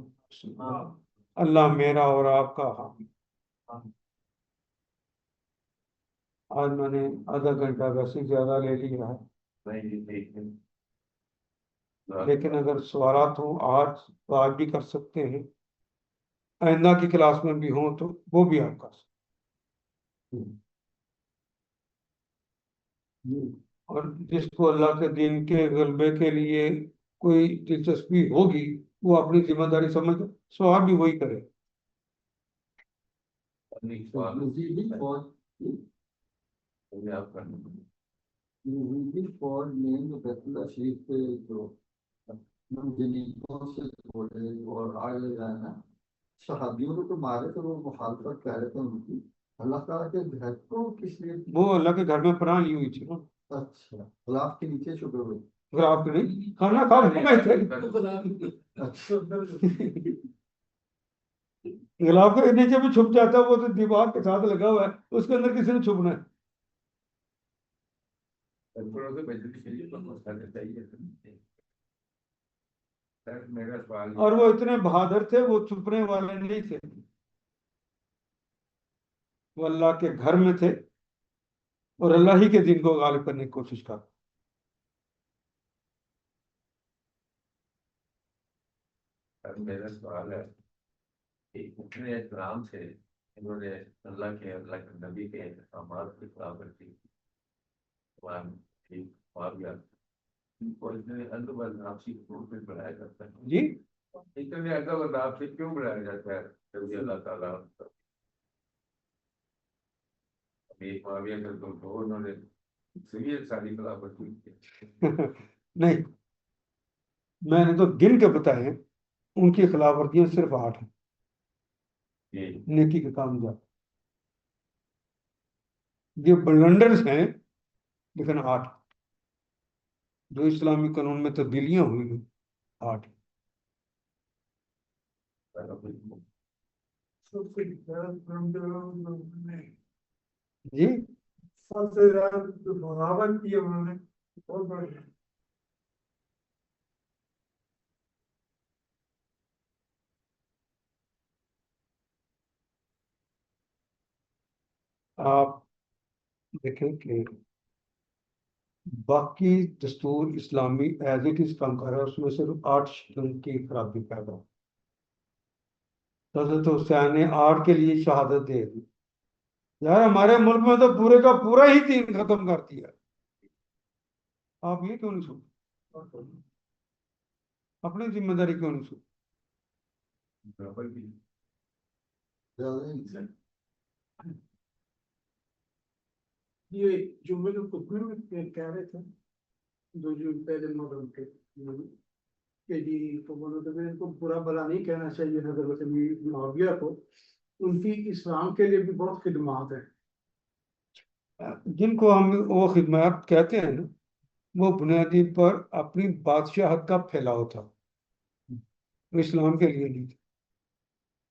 अल्लाह मेरा और आपका हामी। आज मैंने आधा घंटा वैसे ज्यादा ले लिया है, लेकिन अगर सवालात हो आज भी कर सकते हैं, आइंदा की क्लास में भी हो तो वो भी आप कर सकते हैं। और जिसको अल्लाह के दीन के गलबे के लिए कोई दिलचस्पी होगी वो अपनी जिम्मेदारी समझ सवाल भी वही करे। Usually for name Betullah Sheikh पे जो मुजरिमों से बोले और आगे जाना, शहाबियों को तो मारे तो वो मुखालफत कर रहे थे उनकी। अल्लाह ताला के घर को किस लिए? वो अल्लाह के घर में पनाह ली हुई थी ना। अच्छा, गुलाब के नीचे छुपे हुए। अगर आप नहीं खाना खा थे अच्छा, गुलाब के नीचे भी छुप जाता है, वो तो दीवार के साथ लगा हुआ है, उसके अंदर किसी ने छुपना है? और वो इतने बहादुर थे, वो छुपने वाले नहीं थे, वो अल्लाह के घर में थे और अल्लाह ही के दिन को गालिब करने की कोशिश कर। मेरा सवाल है कि इतने एहतराम से इन्होंने अल्लाह के नबी के अहकामात की खिलाफत की, मार गया। इनको इतने अदब आपसी क्यों पे बढ़ाया जाता है जी? इतने अदब आपसी क्यों बढ़ाया जाता है? जबकि अल्लाह ताला एक माविया कर तो उन्होंने सीरियस सारी खिलाफत की। नहीं, मैंने तो गिन के बताए हैं, उनकी खिलाफवर्जियां सिर्फ 8 हैं। नेकी के काम जा, ये ब्लंडर्स हैं, लेकिन 8 जो इस्लामी कानून में तब्दीलियां हुई हैं, 8। जी? सबसे ज्यादा जो बगावत की है उन्होंने, बहुत बढ़िया। आप देखें कि बाकी दस्तूर इस्लामी एज इट इज काम कर रहा है, उसमें सिर्फ 8 शिकन की खराबी पैदा हो। हजरत हुसैन ने 8 के लिए शहादत दे दी। यार हमारे मुल्क में तो पूरे का पूरा ही दीन खत्म कर दिया। आप ये क्यों नहीं सुनते? अपनी जिम्मेदारी क्यों नहीं सुनते? बराबर भी ज्यादा ही ये जुम्मे को खुतबे में कह रहे थे 2 दिन पहले मगरब के कि जी तो बोलो तो इनको बुरा भला नहीं कहना चाहिए हजरत मुआविया को, उनकी इस्लाम के लिए भी बहुत खिदमात है। जिनको हम वो खिदमत कहते हैं ना, वो बुनियादी पर अपनी बादशाहत का फैलाव था, इस्लाम के लिए नहीं था।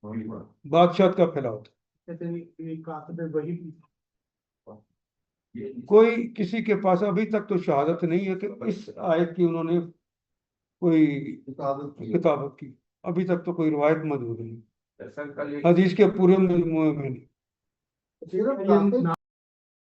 वही बात बादशाहत का फैलाव था। कहते हैं ये कातबे वही भी ये कोई किसी के पास अभी तक तो शहादत नहीं है कि इस आयत की उन्होंने कोई किताबत की किताबत की। अभी तक तो कोई रिवायत मौजूद नहीं, दरअसल कल एक हदीस के पूरे मजमूए में नहीं। सिर्फ ये कातिल